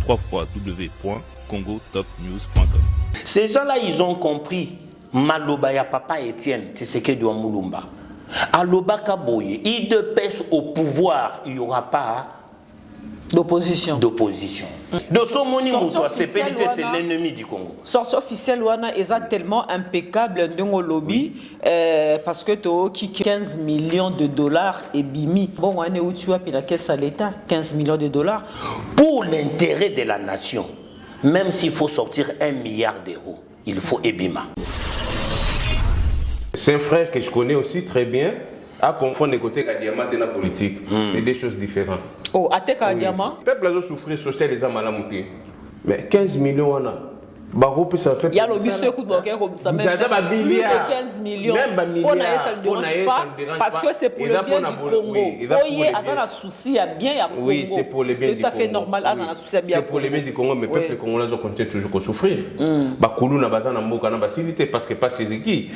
www.congotopnews.com. Ces gens-là, ils ont compris. Malobaya Papa Étienne, Tshisekedi wa Mulumba. Aloba Kaboye, il de pèse au pouvoir, il n'y aura pas d'opposition. De ce moment, c'est l'ennemi du Congo. Sortie officielle, Wana est tellement impeccable dans le lobby parce que tu as 15 millions de dollars et bimi. Bon, on est où tu as payé la caisse à l'État 15 millions de dollars. Pour l'intérêt de la nation, même s'il faut sortir 1 milliard d'euros, il faut Ebima. C'est un frère que je connais aussi très bien. À confondre les côtés Kadiama et la politique. C'est des choses différentes. Oh, à te Kadiama? Le peuple a souffert social les hommes à la montée. Mais 15 millions, on a. Il y a le bus écoute comme ça, même plus de 15 millions. On a ça ne dérange pas parce que c'est pour le bien du Congo. Oui, Azana souci à bien à Congo. Oui, c'est pour le bien du Congo. C'est tout à fait normal. Azana souci à bien. C'est pour le bien du Congo, mais le peuple congolais continue toujours à souffrir. Bakoulou n'a pas d'amboka n'a pas facilité parce que pas ses équipes.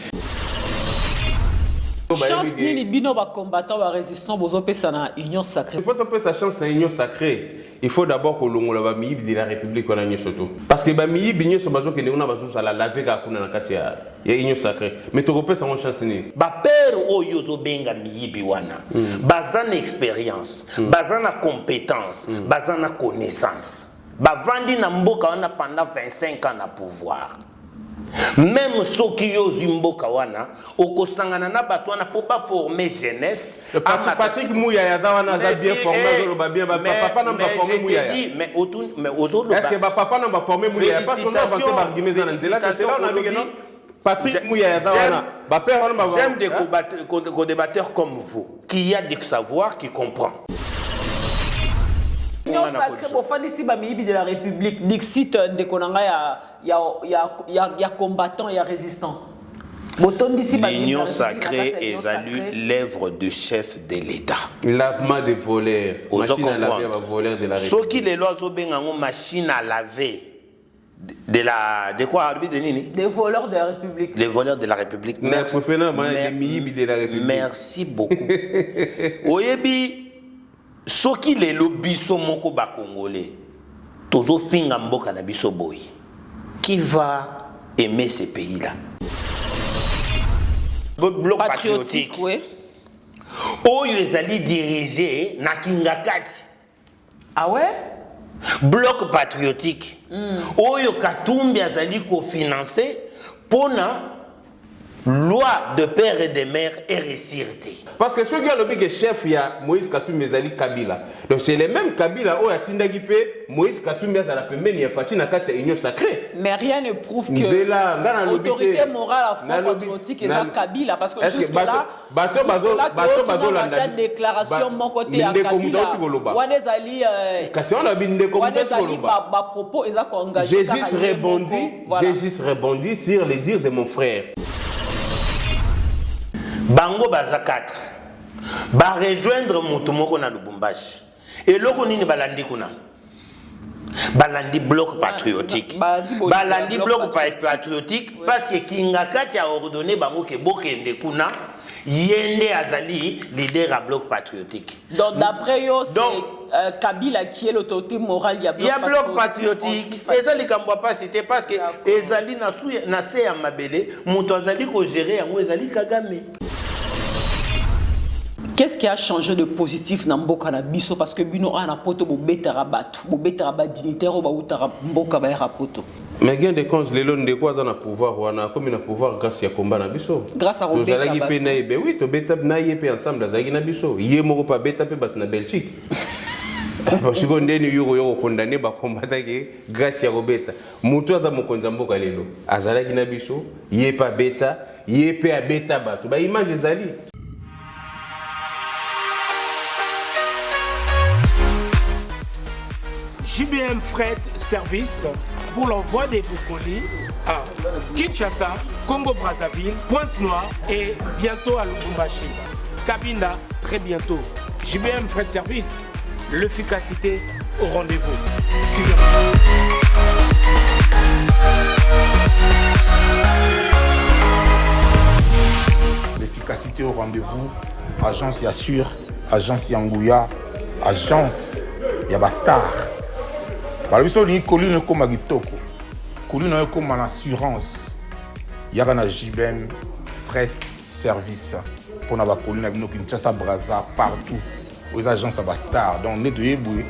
Chance ni bino ba combattant ba résistant bozo pesa na union sacrée. Pour topé sa chance na union sacrée, il faut d'abord que l'ongola ba miyib de la République on a nyo soto. Parce que ba miyib binyo so bazo ke ne ona bazo sala laver ka kuna na kati ya union sacrée. Mais to kopesa mon chance ni. Ba père oyo zo benga miyibi wana. Bazana expérience, bazana compétence, bazana connaissance. Ba vandi na mboka wana pendant 25 ans na pouvoir. Même ceux qui ont Zimboka wana, au Kosangana na batouana pour pas former jeunesse. Patrick Mouyaya wana za bien formé bien papa n'a pas formé Mouyaya. Mais aux autres. Est-ce que papa n'a pas formé Mouyaya parce qu'on a avancé par Guimé dans c'est là on a dit non. Patrick Mouyaya wana, ba père wana ba. J'aime des co-débatteurs comme vous qui a du savoir qui comprend. Union sacrée pour faire ici bamibi de la République Dixit ndekonanga ya combattant ya résistant. L'union sacrée est l'œuvre du chef de l'État. Lavement des voleurs. Machine à laver voleurs de la République. Ce qui les lois ont machine à laver de quoi des voleurs de la République. Les voleurs de la République. Merci beaucoup. Oyebi soki les lobbies sont moko ba congolais. Tozo finga mboka na biso boy. Qui va aimer ces pays-là? Bloc patriotique. Oui. Oyo ezali dirigé na Kingakati. Ah ouais? Bloc patriotique. Oyo Katumbi azali co-financé pona loi de père et de mère est récirtée. Parce que ceux qui ont le chef, il y a Moïse Katumbi Ezali Kabila. Donc c'est les mêmes Kabila où il y a Tindagipé, Moïse Katumbi Ezali Pembe, il y a Fatina Katia Union sacrée. Mais rien ne prouve que l'autorité morale afro-patriotique est Kabila. Parce que jusque-là, il y a une déclaration de mon côté à Kabila. Wanezali, propos, ils ont engagé. J'ai juste rebondi sur les dires de mon frère. Bango baza 4 ba rejoindre Mutumoko na Lubumbashi et loko nini balandi kuna balandi bloc patriotique balandi bloc patriotique parce que Kingakati a ordonné bango ke bokende kuna yende azali leader à bloc patriotique. Donc d'après yo c'est Kabila qui est l'autorité morale, il y a bloc patriotique. Ezali kambwa pas cité parce que ezali na se ya mabele muto azali ko gérer yango ezali Kagame. Qu'est-ce qui a changé de positif dans Mboka na biso parce que bino ana poto bo betara dignitaire ba utara Mboka ba rapoto. Mais gain de cause les lots de quoi dans le pouvoir on a comme le pouvoir grâce à combat na biso. Grâce à Robert. Tozalaki pe na yebe oui to beta na yebe ensemble zaki na biso. Yé moko pa beta pe bat na Belgique. Parce que ndeni yoko condamné ba combattre grâce à Robert. Mutu ata mokonza Mboka lelo. Azalaki na biso, yé pa beta, yé pe a beta ba. To ba image ezali. JBM Fret Service pour l'envoi de vos colis à Kinshasa, Congo-Brazzaville, Pointe-Noire et bientôt à Lubumbashi. Cabinda, très bientôt. JBM Fret Service, l'efficacité au rendez-vous. Suivez-moi. L'efficacité au rendez-vous, agence Yassure, agence Yangouya, agence Yabastar. Balobiso ni colline comme agitoko. Colline comme en assurance. Il y a un JBM fret service pour la colline avec nous Kinshasa Brazza partout aux agences à star. Donc on est de Eboué.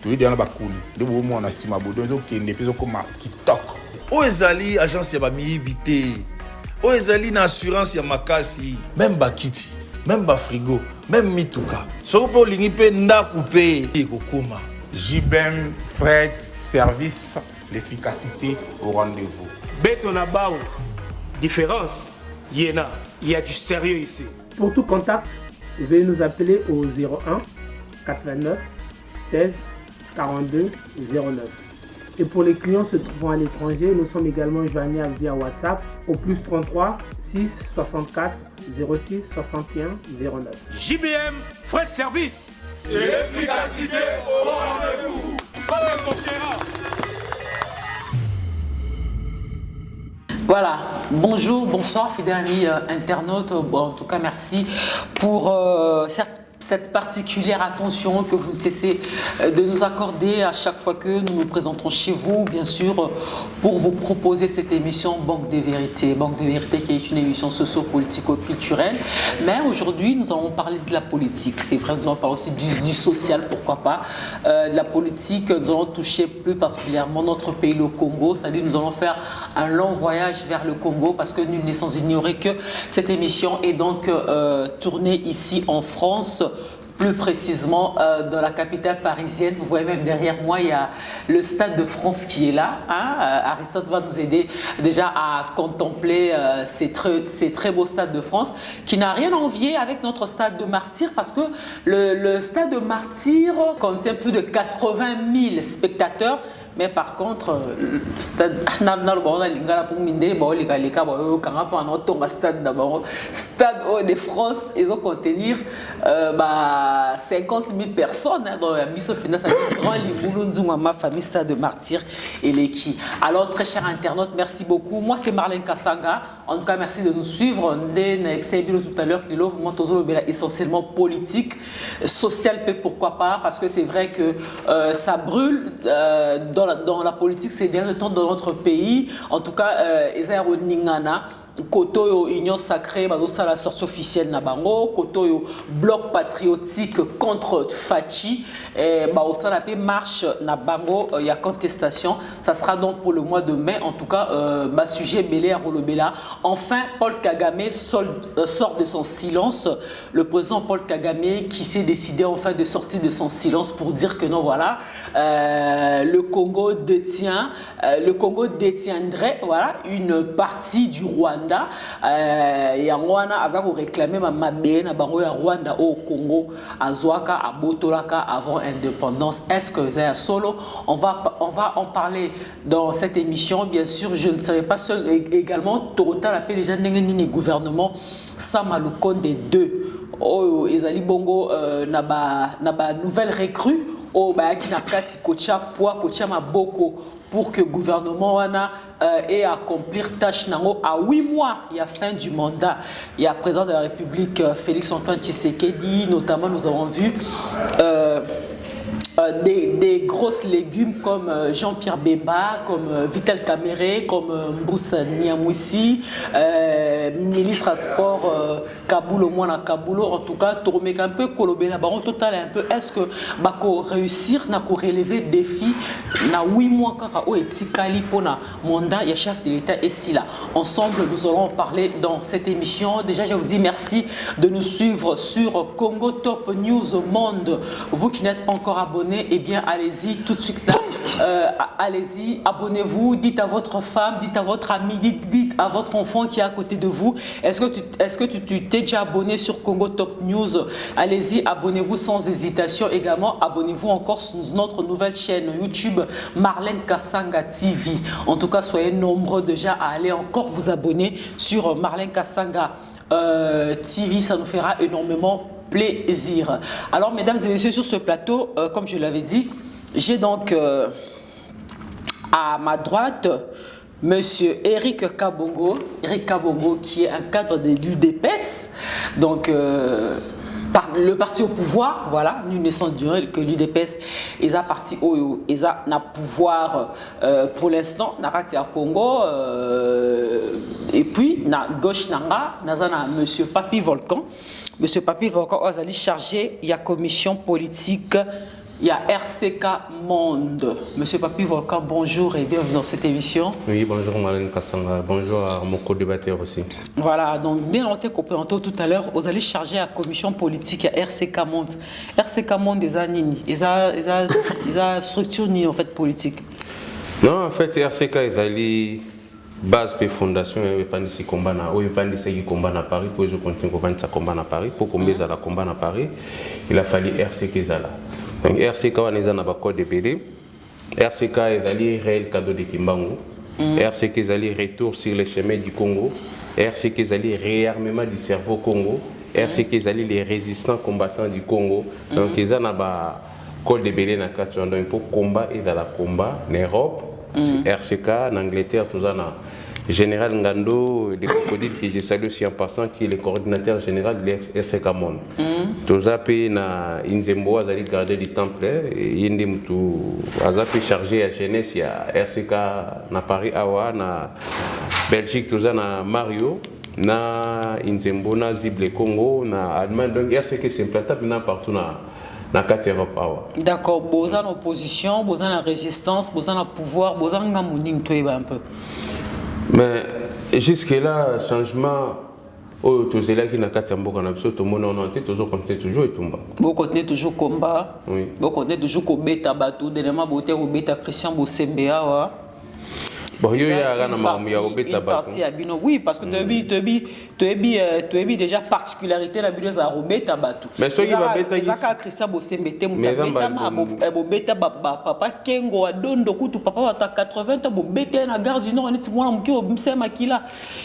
Tu es dans la colline. De moment on a si ma boudon qui n'est plus comme Kitok. O ezali agence ya ba miibité. O ezali na assurance ya makasi, même bakiti, même ba frigo, même mituka. Soko po lingi pe ndaku pe kokoma. JBM fret service, l'efficacité au rendez-vous. Betonabao, différence, Yéna, il y a du sérieux ici. Pour tout contact, veuillez nous appeler au 01 89 16 42 09. Et pour les clients se trouvant à l'étranger, nous sommes également joignables via WhatsApp au plus 33 6 64 06 61 09. JBM Fret Service. Et l'efficacité au rendez-vous. Voilà, bonjour, bonsoir fidèles amis internautes. En tout cas, merci pour cette particulière attention que vous cessez de nous accorder à chaque fois que nous nous présentons chez vous, bien sûr, pour vous proposer cette émission Banque des Vérités. Banque des Vérités qui est une émission socio-politico-culturelle. Mais aujourd'hui, nous allons parler de la politique. C'est vrai, nous allons parler aussi du social, pourquoi pas. De la politique, nous allons toucher plus particulièrement notre pays, le Congo. C'est-à-dire nous allons faire un long voyage vers le Congo parce que nul n'est sans ignorer que cette émission est donc tournée ici en France. Plus précisément dans la capitale parisienne. Vous voyez même derrière moi, il y a le Stade de France qui est là. Aristote va nous aider déjà à contempler ces très beaux stades de France qui n'a rien à envier avec notre Stade de Martyrs parce que le Stade de Martyrs contient plus de 80 000 spectateurs. Mais par contre, stade de France, ils vont contenir 50 000 personnes. Dans la mission, c'est un grand liboulou, ma famille Stade de Martyrs et l'équipe. Alors, très chers internautes, merci beaucoup. Moi, c'est Marlène Kassanga. En tout cas, merci de nous suivre. Tout à l'heure, qui est essentiellement politique, social, pourquoi pas, parce que c'est vrai que ça brûle dans la politique ces derniers temps dans notre pays. En tout cas, Ezaïro Ningana, Koto Union Sacrée, la sortie officielle Nabango, Koto Bloc patriotique contre Fachi, la marche Nabango, il y a contestation. Ça sera donc pour le mois de mai. En tout cas, sujet Belé à Rolobela. Enfin, Paul Kagame sort de son silence. Le président Paul Kagame qui s'est décidé enfin de sortir de son silence pour dire que non, voilà, le Congo détiendrait voilà, une partie du Rwanda. Yangwana azako réclamer ma na bango ya Rwanda au Congo azwaka abotolaka avant indépendance. Est-ce que c'est solo? On va en parler dans cette émission. Bien sûr, je ne serai pas seul également. Total appelle déjà n'engeni gouvernement Samalukonde 2. Oh, Ezali Bongo naba nouvelle recrue. Oh, qui n'a pas de coacha poids coacha maboko pour que le gouvernement ait à accomplir tâche à 8 mois. Il y a fin du mandat. Il y a président de la République Félix Antoine Tshisekedi, notamment nous avons vu des grosses légumes comme Jean-Pierre Bemba, comme Vital Kamere, comme Mboussa Niamouissi, ministre à sport Kaboulo, Mouana Kaboulo. En tout cas, tourner un peu Kolobena Baron total un peu. Est-ce que Bako réussir à relever le défi na 8 mois quand et Tikali pour na mandat et chef de l'État ici là. Ensemble, nous allons parler dans cette émission. Déjà, je vous dis merci de nous suivre sur Congo Top News Monde. Vous qui n'êtes pas encore abonnés, eh bien allez-y tout de suite là, allez-y, abonnez-vous, dites à votre femme, dites à votre ami, dites à votre enfant qui est à côté de vous, est-ce que tu t'es déjà abonné sur Congo Top News? Allez-y, abonnez-vous sans hésitation. Également, abonnez-vous encore sur notre nouvelle chaîne YouTube Marlène Kassanga TV. En tout cas, soyez nombreux déjà à aller encore vous abonner sur Marlène Kassanga TV, ça nous fera énormément plaisir. Alors, mesdames et messieurs, sur ce plateau, comme je l'avais dit, j'ai donc à ma droite Monsieur Eric Kabongo qui est un cadre de l'UDPS. Donc, le parti au pouvoir, voilà, nous ne sommes que l'UDPS, ils ont parti au, ils ont pouvoir pour l'instant, na parti à Congo, et puis na gauche nanga, na Monsieur Papi Volcan, Monsieur Papi Volcan, ils allaient charger, il y a commission politique. Il y a RCK Monde. Monsieur Papi Volcan, bonjour et bienvenue dans cette émission. Oui, bonjour Marlène Kassanga, bonjour à mon co-débatteur aussi. Voilà, donc bien noté complémentaire tout à l'heure, vous allez charger la commission politique à RCK Monde. RCK Monde, des années, ils ont structure ni en fait politique. Non, en fait, RCK est allé base et fondation et pandisi combat na ou pandisi combat na Paris pour je continue à vendre combat na Paris pour combler à la combat na Paris, il a fallu RCK Zala. Donc RCK on est dans le code de PD. RCK est allé réel cadeau de Kimbangu. RCK est allé retour sur les chemins du Congo. RCK est allé réarmement du cerveau Congo. RCK est allé les résistants combattants du Congo. Donc ils ont un code de PD na quatre donc pour combat et dans la combat en Europe, RCK en Angleterre tout ça na Général Ngando de Crocodile que je salue aussi en passant qui est le coordinateur général de RCK Monde. Tous a pu na Inzembo azali garder du temple et indi mutu azapi chargé à jeunesse ya RCK na Paris awa na Belgique tous na Mario na Inzembo na Zible Congo na Allemagne donc RCK s'implante maintenant partout na 4 Europe awa. D'accord, boza en opposition, boza en résistance, boza en pouvoir, boza en ngamuning toi un peu. Mais jusque-là, changement, tout cela qui n'a qu'à faire beaucoup de choses, tout le monde a toujours continué toujours et tout. Vous continuez toujours combat. Oui. Vous continuez toujours combat bateau. Dernièrement, vous avez combattu Christian Bosembea. Bon, il y a une partie à Bino. Oui, parce que tu as déjà particularité la Bino à Robeta Batou. Mais ce qui va bêta ici. Christian Bosembete Bobeta papa Kengo Adondo Kutu papa à 80 ans Bobeta na garde du Nord on est moi mki obsema kila.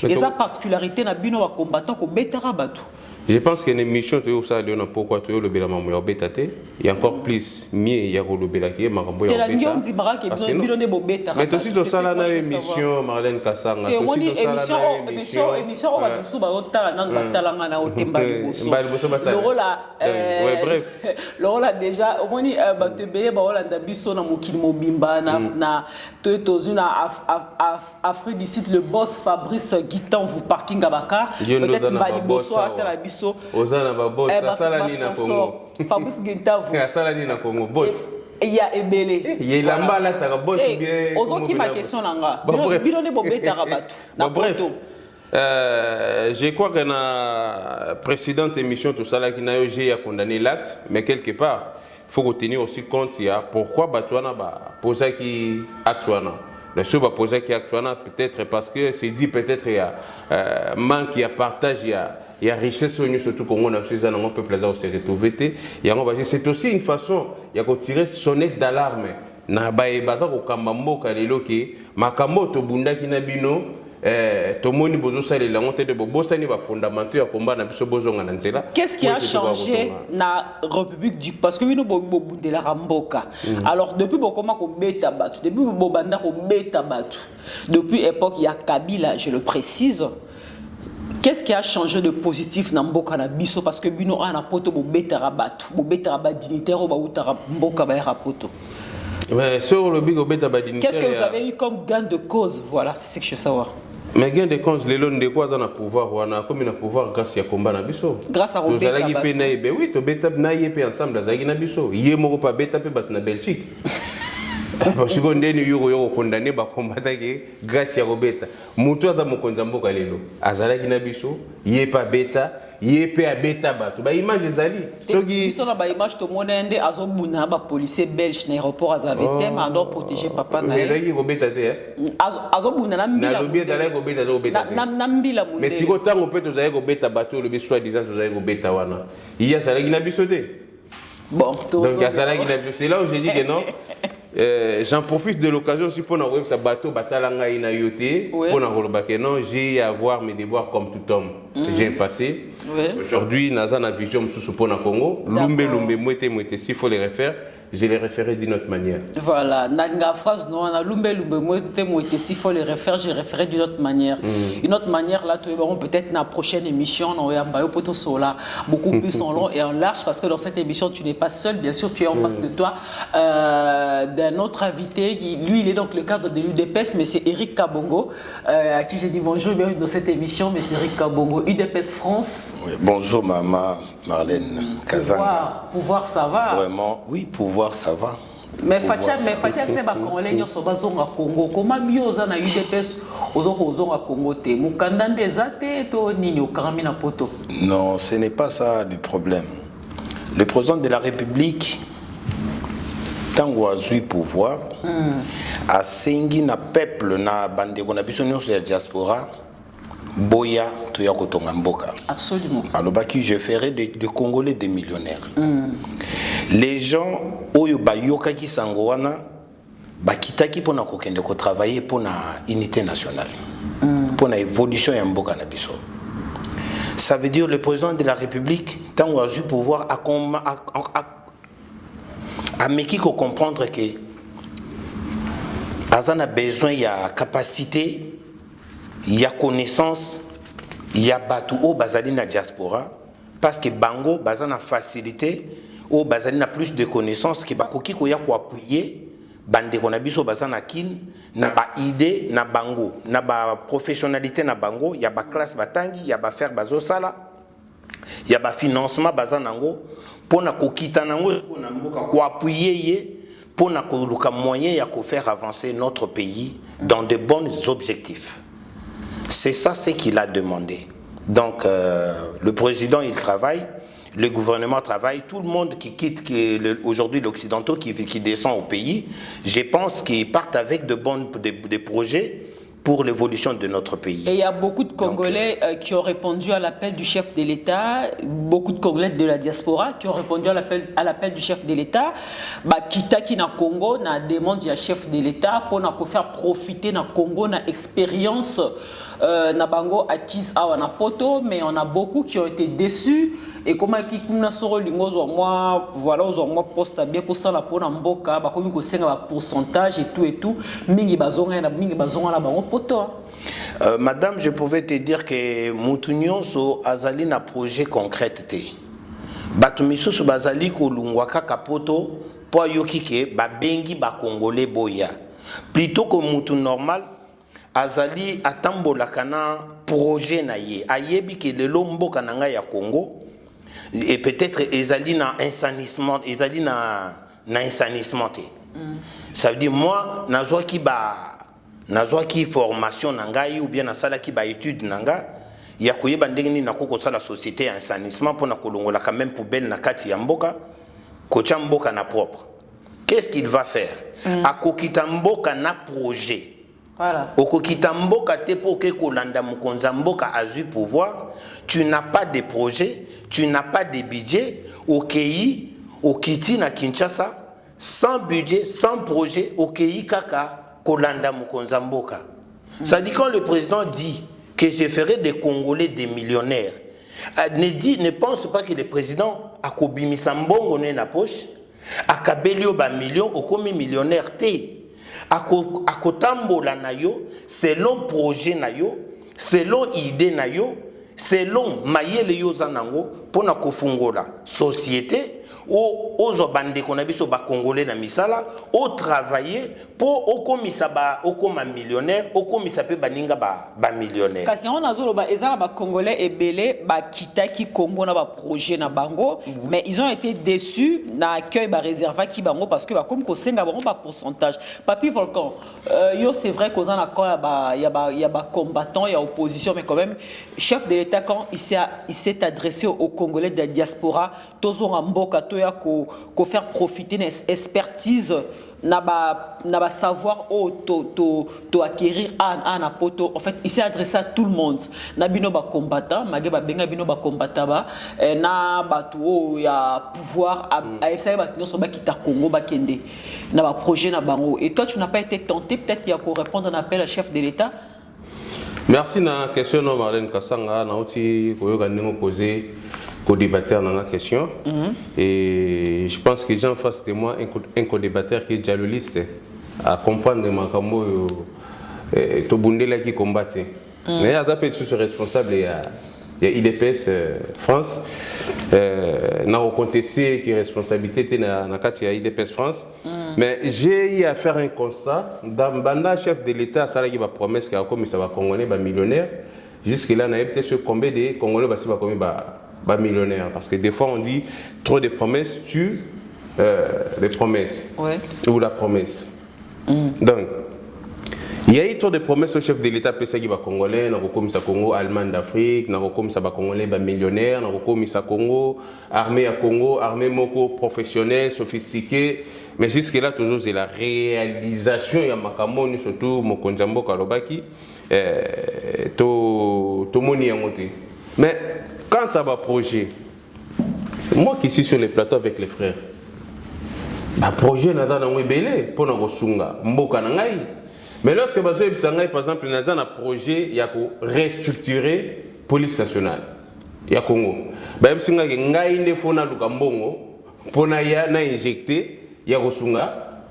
Et sa particularité na Bino wa combattant ko Betara Batou. Je pense qu'il y a une mission de ça, pourquoi tu as le béla maman il y a encore plus mieux il y a le béla qui est marabou ya beta. Mais aussi dans ça là na émission Marlène Kassanga. Émission on va nous ba otala nan batalanga na otemba liboso. Ouais bref. Le rôle déjà au moins batebeye ba Holanda biso na mokili mobimba na tozuna Afrique du Sud le boss Fabrice Guitan vous parking à Bakar peut-être ba liboso atala biso. Ozana ba boss salani na Congo. Fabrice Guitan vous. Salani na Congo boss. Il y a Ebele. Il y a lamba là ta boss bien. Ozoki ma question nanga. Bilone bobeta rabatu. Bref. Je crois que la précédente émission, tout ça là, qui n'a pas condamné l'acte, mais quelque part, il faut retenir aussi compte, il y a pourquoi Batouana pose qui Atouana. Le sous va poser qui Atouana, peut-être parce que c'est dit, peut-être il y a manque, il y a partage, il y a richesse, surtout qu'on a fait un peu plaisir au retrouver. C'est aussi une façon, il y a qu'on tirer sonnette d'alarme. Na baebata ko kambambo kalelo ki makambo to bunda kinabino to moni bozo sale la monte de bobosa ni ba fondamentaux ya combat na biso bozo ngana nzela. Qu'est-ce qui a changé na République du parce que bino bobunde la ramboka. Alors depuis bokoma ko beta batu depuis bobanda ko beta batu depuis époque il y a Kabila je le précise. Qu'est-ce qui a changé de positif dans Mboka na biso parce que bino ana poto bo beta rabatu bo beta rabat dignitaire ba utara Mboka ba rapoto. Mais sur le big obeta dignitaire. Qu'est-ce que vous avez eu comme gain de cause? Voilà, c'est ce que je veux savoir. Mais gain de cause, les lois de quoi dans le pouvoir, on a comme un pouvoir grâce à combat na biso. Grâce à Robert. Vous allez y payer, ben oui, to beta naïe pe ensemble, za na biso. Yé moko pa beta pe bat na Belgique. Parce que ndeni yoro condamné ba combattre grâce à Robert. Mutu ata mokonza mboka lelo. Azala na biso, yé pa beta. Yé a beta bato ba image ezali soki so na ba image to monende azobuna ba policier belge na aéroport azavete ma doit protéger papa na ye ko beta te azobuna na mbila na lobi dala ko beta to beta na mbila munde mais si ko tango peut ozaye ko beta bato le soit disant ozaye ko beta wana iya sala na biso te bon donc sala na biso c'est là où je dis que non. J'en profite de l'occasion aussi pour nous ça bateau batalanga ina yoté pour nous non j'ai à avoir mes devoirs comme tout homme j'ai passé aujourd'hui naza na vision sous pour na Congo lumbe moité s'il faut les refaire je les référais d'une autre manière. Voilà, la phrase non, on a moi s'il faut les référer, je les référais d'une autre manière. Une autre manière là, peut-être dans la prochaine émission, on va beaucoup plus en long et en large parce que dans cette émission tu n'es pas seul, bien sûr tu es en face de toi d'un autre invité qui lui il est donc le cadre de l'UDPS, mais c'est Eric Kabongo à qui j'ai dit bonjour et bienvenue dans cette émission, mais c'est Eric Kabongo, UDPS France. Oui, bonjour maman Marlène Kazanga. Pouvoir ça va. Vraiment, oui, pouvoir ça va. Mais Fatia c'est ba Congolais nyonso bazonga Congo. Comment mieux na UDPS ozonga Congo te. Mukanda ndezate to nini okarami na poto. Non, ce n'est pas ça le problème. Le président de la République tango azui pouvoir a sengi na peuple na bandeko na biso nyonso ya diaspora boya toya kotonga mboka. Absolument. Alors je ferai de Congolais des millionnaires. Les gens oyo bayoka ki sango wana bakitaki pona kokende ko travailler pona unité nationale. Pona évolution ya mboka na biso. Ça veut dire le président de la République tango azui pouvoir a meki ko comprendre que azana besoin ya capacité, il y a connaissance, il y a batu au bazali na diaspora parce que bango bazana facilité au bazali na plus de connaissances que bakoki ko ya ko appuyer bande ko na biso bazana kin na ba idée na bango na ba professionnalité na bango ya ba classe batangi ya ba faire bazo sala ya ba financement bazana ngo pona ko kita nango na mboka ko appuyer ye pona ko luka moyen ya ko faire avancer notre pays dans de bons objectifs. C'est ça ce qu'il a demandé. Donc le président il travaille, le gouvernement travaille, tout le monde qui quitte aujourd'hui l'Occidentaux qui descend au pays, je pense qu'ils partent avec des projets pour l'évolution de notre pays. Et il y a beaucoup de Congolais qui ont répondu à l'appel du chef de l'État, beaucoup de Congolais de la diaspora qui ont répondu à l'appel du chef de l'État. Kitaki na Congo na demande du chef de l'État pour faire profiter na Congo na expérience na bango acquise à na poto, mais on a beaucoup qui ont été déçus. Et comment qui kuna soro lingozo moi voilà aux moi poste bien pour ça la pona mboka ba komi ko senga ba pourcentage et tout mingi bazonga na bango poto. Madame, je pouvais te dire que mutunyon so azali na projet concret te. Batumiso so bazali ko lungwaka kapoto po yoki ke ba bengi ba congolais boya. Plutôt que mutu normal azali atambola kana projet na ye. Ayebi ke lelo mboka nanga ya Congo. Et peut-être ezali na insanissement, ezali na insanissement. Ça veut dire moi nazwa ki formation nangai ou bien nasala ki ba étude nanga ya koyeba ndenge ni nakoko sala société ya insanissement pour na kolongola quand même poubelle na kati ya mboka kocha mboka na propre. Qu'est-ce qu'il va faire? Akokita mboka na projet. Voilà. Okokita mboka te pour que kolanda mukonza mboka azui pouvoir, tu n'as pas de projet, tu n'as pas de budget, okiti na Kinshasa sans budget, sans projet, kaka kolanda mukonza mboka. Ça dit quand le président dit que je ferai des Congolais des millionnaires, ne pense pas que le président a kobimisa mbongo na poche, akabelio ba million, okomi millionnaire te. Akotambola na yo selon projet na yo, selon idée na yo, selon mayele yo zanango pona kofungola société aux bande qu'on a biso ba congolais na misala au travailler pour okomisa ba okoma millionnaire okomisa pe baninga ba millionnaire. Kasi on azolo ba ezala ba congolais ebele ba kitaki Congo na ba projet na bango, mais ils ont été déçus na accueil ba réserva ki bango parce que ba comme ko senga bango ba pourcentage. Papi Volcan, yo c'est vrai qu'on a quoi il y a ba combattants, il y a opposition, mais quand même chef de l'État quand il s'est adressé aux Congolais de la diaspora tozo mboka ko faire profiter d'une expertise na ba savoir to acquérir na poto. En fait il s'est adressé à tout le monde na bino ba combattant mage ba benga bino ba combattant ba na batu ya pouvoir a essayer ba nyonso ba kita Congo ba kende na ba projet na bango. Et toi tu n'as pas été tenté peut-être il y a pour répondre à un appel à chef de l'État? Merci na question no Marlène Kasanga na oti koyoka ndingo poser co-débatteur dans la question. Et je pense que j'ai en face de moi un co-débatteur qui est dialogiste à comprendre ma cambo Tobundela qui combattait. Mais il y a des personnes responsables, il y a IDPS France, n'a contesté qui responsabilité dans la carte IDPS France. Mais j'ai eu à faire un constat dans le chef de l'État, ça qui va promesse qu'il y a comme ça va Congolais, millionnaire. Jusque là, on a peut-être sur combien de Congolais va millionnaire. Parce que des fois, on dit trop de promesses tue les promesses ou la promesse. Donc, il y a eu trop de promesses au chef de l'État qui va Congolais, comme ça Congo, Allemagne d'Afrique, comme ça va Congolais, millionnaire, comme ça Congo, armée à Congo, armée moko professionnelle, sophistiquée. Mais jusque là, toujours c'est la réalisation. Il y a Makamoni, surtout Mokonjambo Kalobaki, to moni monté. Mais quand tu as un projet, moi qui suis sur les plateaux avec les frères, le projet n'a pas de belé pour nous sunga, mboka nangai. Mais lorsque par exemple, nous avons un projet qui a restructurer la police nationale ya Congo. Même si nous avons pour injecter ya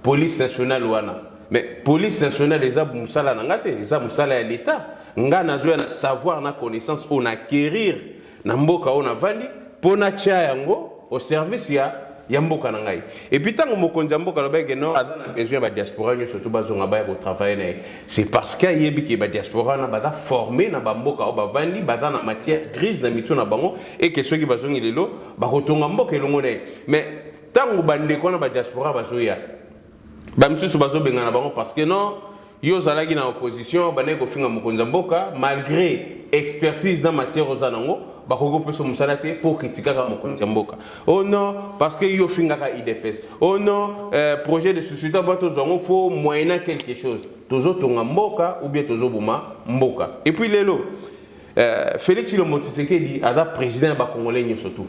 police nationale wana. Mais police nationale les a musala nangate, les a musala ya l'État. Nga na savoir na connaissance on acquérir na mboka on avandi pour na tia yango au service ya mboka na ngai. Et puis tant mokonza mboka lo beke non besoin ba diaspora nyo surtout bazonga ba ko travailler na. C'est parce que yebi ki ba diaspora na ba former na ba mboka o ba vandi ba na matière grise na mitu na bango et que ceux qui bazongi lelo ba ko tonga mboka elongo na. Mais tant bande ko na ba diaspora bazoya. Ba msusu bazo benga na bango parce que non yo zalaki na opposition bane ko finga mokonza mboka malgré expertise dans matière ozanango bakoko peso musalate pour critiquer mokonza mboka. Oh non parce que yo finga ka IDPS. Oh non projet de société va to zongo faut moyenner quelque chose. Tozo tonga mboka ou bien tozo buma mboka. Et puis lelo Félix Tshilombo Tshisekedi ada président ba congolais surtout.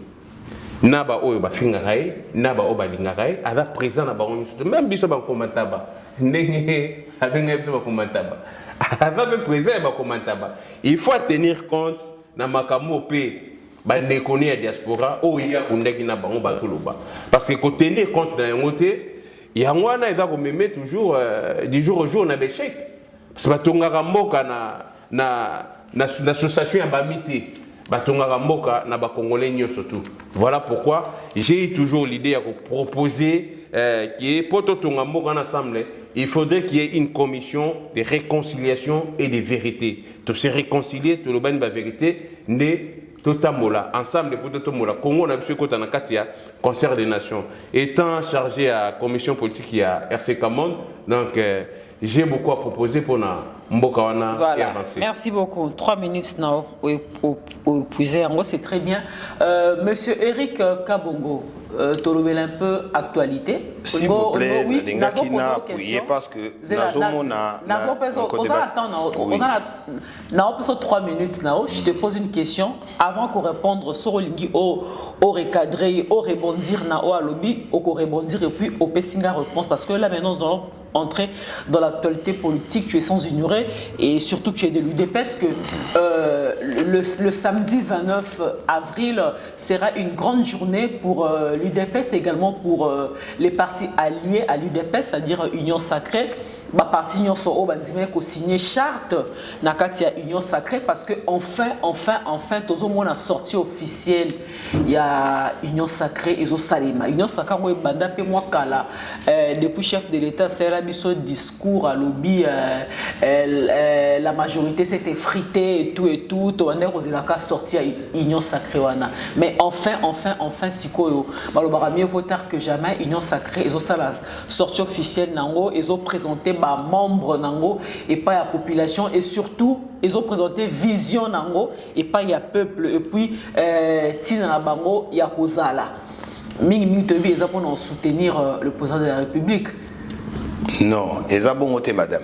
Naba oyo ba finga kai, naba o ba linga kai, ada président na ba surtout même biso ba komataba. Ndenge abenga biso ba komataba. Avec président ba komataba. Il faut tenir compte na makambo pe ba nekoni ya diaspora o ya kundaki na bango ba toloba. Parce que ko tenir compte na ngote yangwana eza ko meme toujours du jour au jour na béchek. Parce que batonga mboka na association ya bamité. Batonga mboka na ba congolais surtout. Voilà pourquoi j'ai toujours l'idée à proposer qui est pour tonga mboka ensemble. Il faudrait qu'il y ait une commission de réconciliation et de vérité. De se réconcilier, de l'obéir la vérité, ne totamola ensemble pour totamola. Congo n'a plus qu'au Nakatia, concert des nations. Étant chargé à la commission politique qui a RC Camon, donc j'ai beaucoup à proposer pour na Mbokawana et avancer. Merci beaucoup. 3 minutes now au puiser. En gros, c'est très bien. Monsieur Eric Kabongo, tu un peu actualité. S'il vous plaît, parce que nous 3 minutes now. Je te pose une question avant qu'on réponde sur le au recadrer, au rebondir au lobby, au rebondir et puis au pessinga réponse parce que là maintenant nous allons entrer dans l'actualité politique. Tu es sans ignorer et surtout tu es de l'UDPS que le samedi 29 avril sera une grande journée pour l'UDPS et également pour les partis alliés à l'UDPS, c'est-à-dire Union Sacrée. Ma partie Union Sacrée a signé charte Nakatia Union Sacrée parce que enfin tout le monde a sorti officiel il y a Union Sacrée et Salima Union Sacrée banda pe moi kala depuis chef de l'État c'est là biso discours à lobby la majorité s'était fritée et tout on a sorti Union Sacrée wana mais enfin sikoyo balobara mieux vaut tard que jamais Union Sacrée et Sala sortie officielle nango et ont présenté membres nango et pas la population et surtout ils ont présenté vision nango et pas il y a peuple et puis tina na bango ya kozala mingi tebi ils pour soutenir le président de la République. Non, ils ont bon côté madame.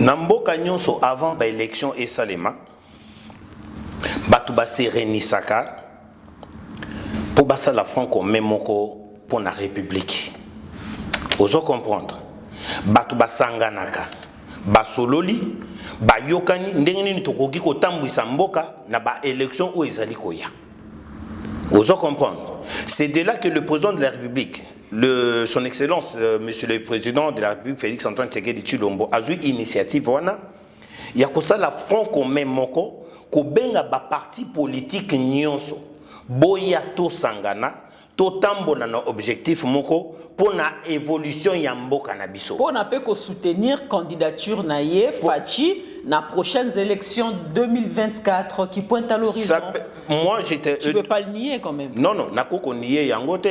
Namboka nyonso avant ba élection et salema batu ba serenisaka pour basa la franco memoko pour la République. Ozo comprendre. Batu basanganaka basololi bayokani ndenge nini tokoki kotambwisa mboka na ba élection o ezali koya Vous en comprendre. C'est de là que le président de la République, son Excellence, Monsieur le Président de la République, Félix Antoine Tshisekedi Tshilombo, a eu initiative. Il y a ça la front commun moko, ko benga ba parti politique nyonso, boya to sangana, to tambo na objectif moko pour na évolution ya mboka na biso. Pour na peut soutenir candidature na ye Fachi na prochaines élections 2024 qui pointent à l'horizon. Moi j'étais. Tu peux pas le nier quand même. Non n'a ko nier yango te.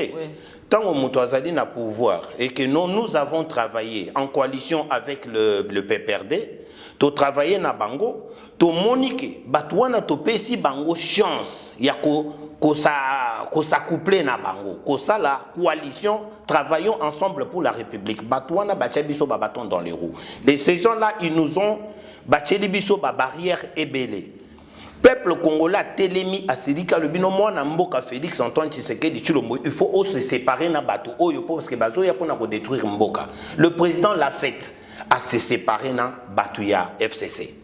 Tant que moto azali na pouvoir et que nous avons travaillé en coalition avec le PPRD, to travailler na bango, to monique, batouana to pesi bango chance ya ko s'accoupler na bango, ko ça la coalition, travaillons ensemble pour la République. Batouana bachebiso ba bâton dans les roues. Ces gens-là, ils nous ont bachebiso ba barrière ébélée. Peuple congolais télémi à Silika le bino moi na mboka Félix Antoine Tshisekedi Tshilombo, il faut se séparer na bateau oyo parce que bazo ya pona ko détruire mboka. Le président l'a fait à se séparer na Batouya FCC.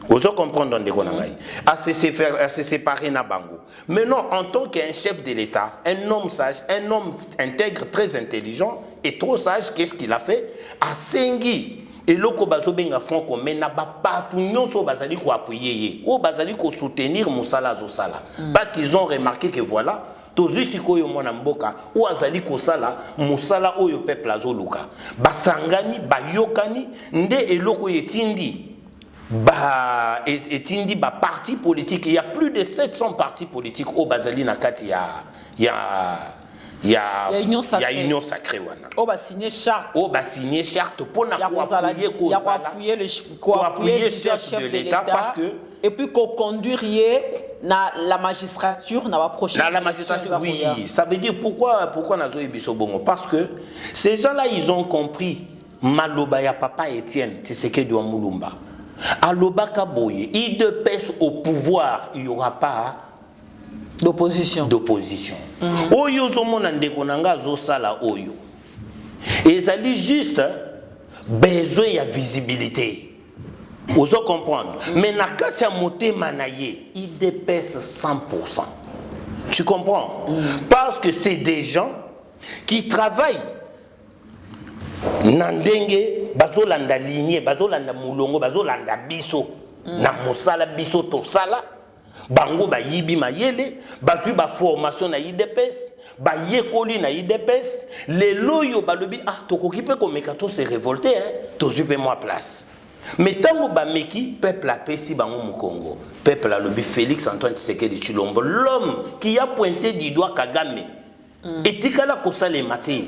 Vous comprenez dans des konangai. À se séparer na bango. Mais non, en tant qu'un chef de l'État, un homme sage, un homme intègre, très intelligent et trop sage, qu'est-ce qu'il a fait? À Sengi. Et loko bazo benga front commun na ba partout nyonso bazali ko appuyer o bazali ko soutenir musala zo sala parce qu'ils ont remarqué que voilà tozuti ko yo mona mboka o azali ko sala musala oyo peuple azoluka basangani bayokani nde eloko etindi etindi ba parti politique. Il y a plus de 700 partis politiques au bazali na kati il y a Union Sacrée. On va signer charte. On va signer charte pour appuyer le chef de l'État parce que et puis qu'on conduire la magistrature dans la prochaine. La magistrature, oui. Ça veut dire pourquoi Nazo Ebiso Bongo? Parce que ces gens-là, ils ont compris. Maloba ya papa Étienne Tshisekedi wa Mulumba. Aloba Kaboye, il de pèse au pouvoir, il n'y aura pas d'opposition. Oyo zomona ndeko nanga zo sala oyo. Et ça dit juste besoin ya visibilité. Vous comprendre. Mais na katia moté manaye, il dépasse 100%. Tu comprends? Parce que c'est des gens qui travaillent nandenge bazolanda lignée, bazolanda mulongo, bazolanda biso na mosala biso to sala. Bango ba yibi mayele, bazui ba formation na IDPS, ba yekoli na IDPS, les loyo balobi tokoki pe komeka to se révolter tozu pe moi place. Mais tango ba meki peuple a pesi bango mu Congo. Peuple a lobi Félix Antoine Tshisekedi Tshilombo, l'homme qui a pointé du doigt Kagame. Et tikala kosale maté.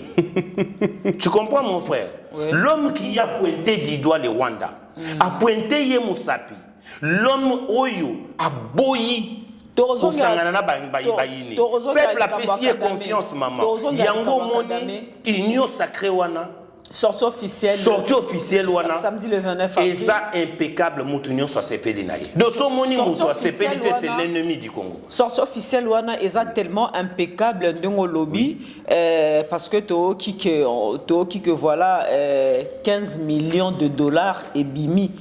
Tu comprends mon frère? L'homme qui a pointé du doigt le Rwanda, a pointé Ye Musapi. L'homme oyo a boyi kosangana na bayini. Peuple a pesi confiance maman. Yango moni Union Sacrée wana. Sortie officielle wana. Samedi le 29 avril. Et ça impeccable Moutounion soit CPD naïe. De son moni moutoua CPD c'est l'ennemi du Congo. Sortie officielle wana est tellement impeccable dans le lobby parce que to qui que voilà 15 millions de dollars et bimi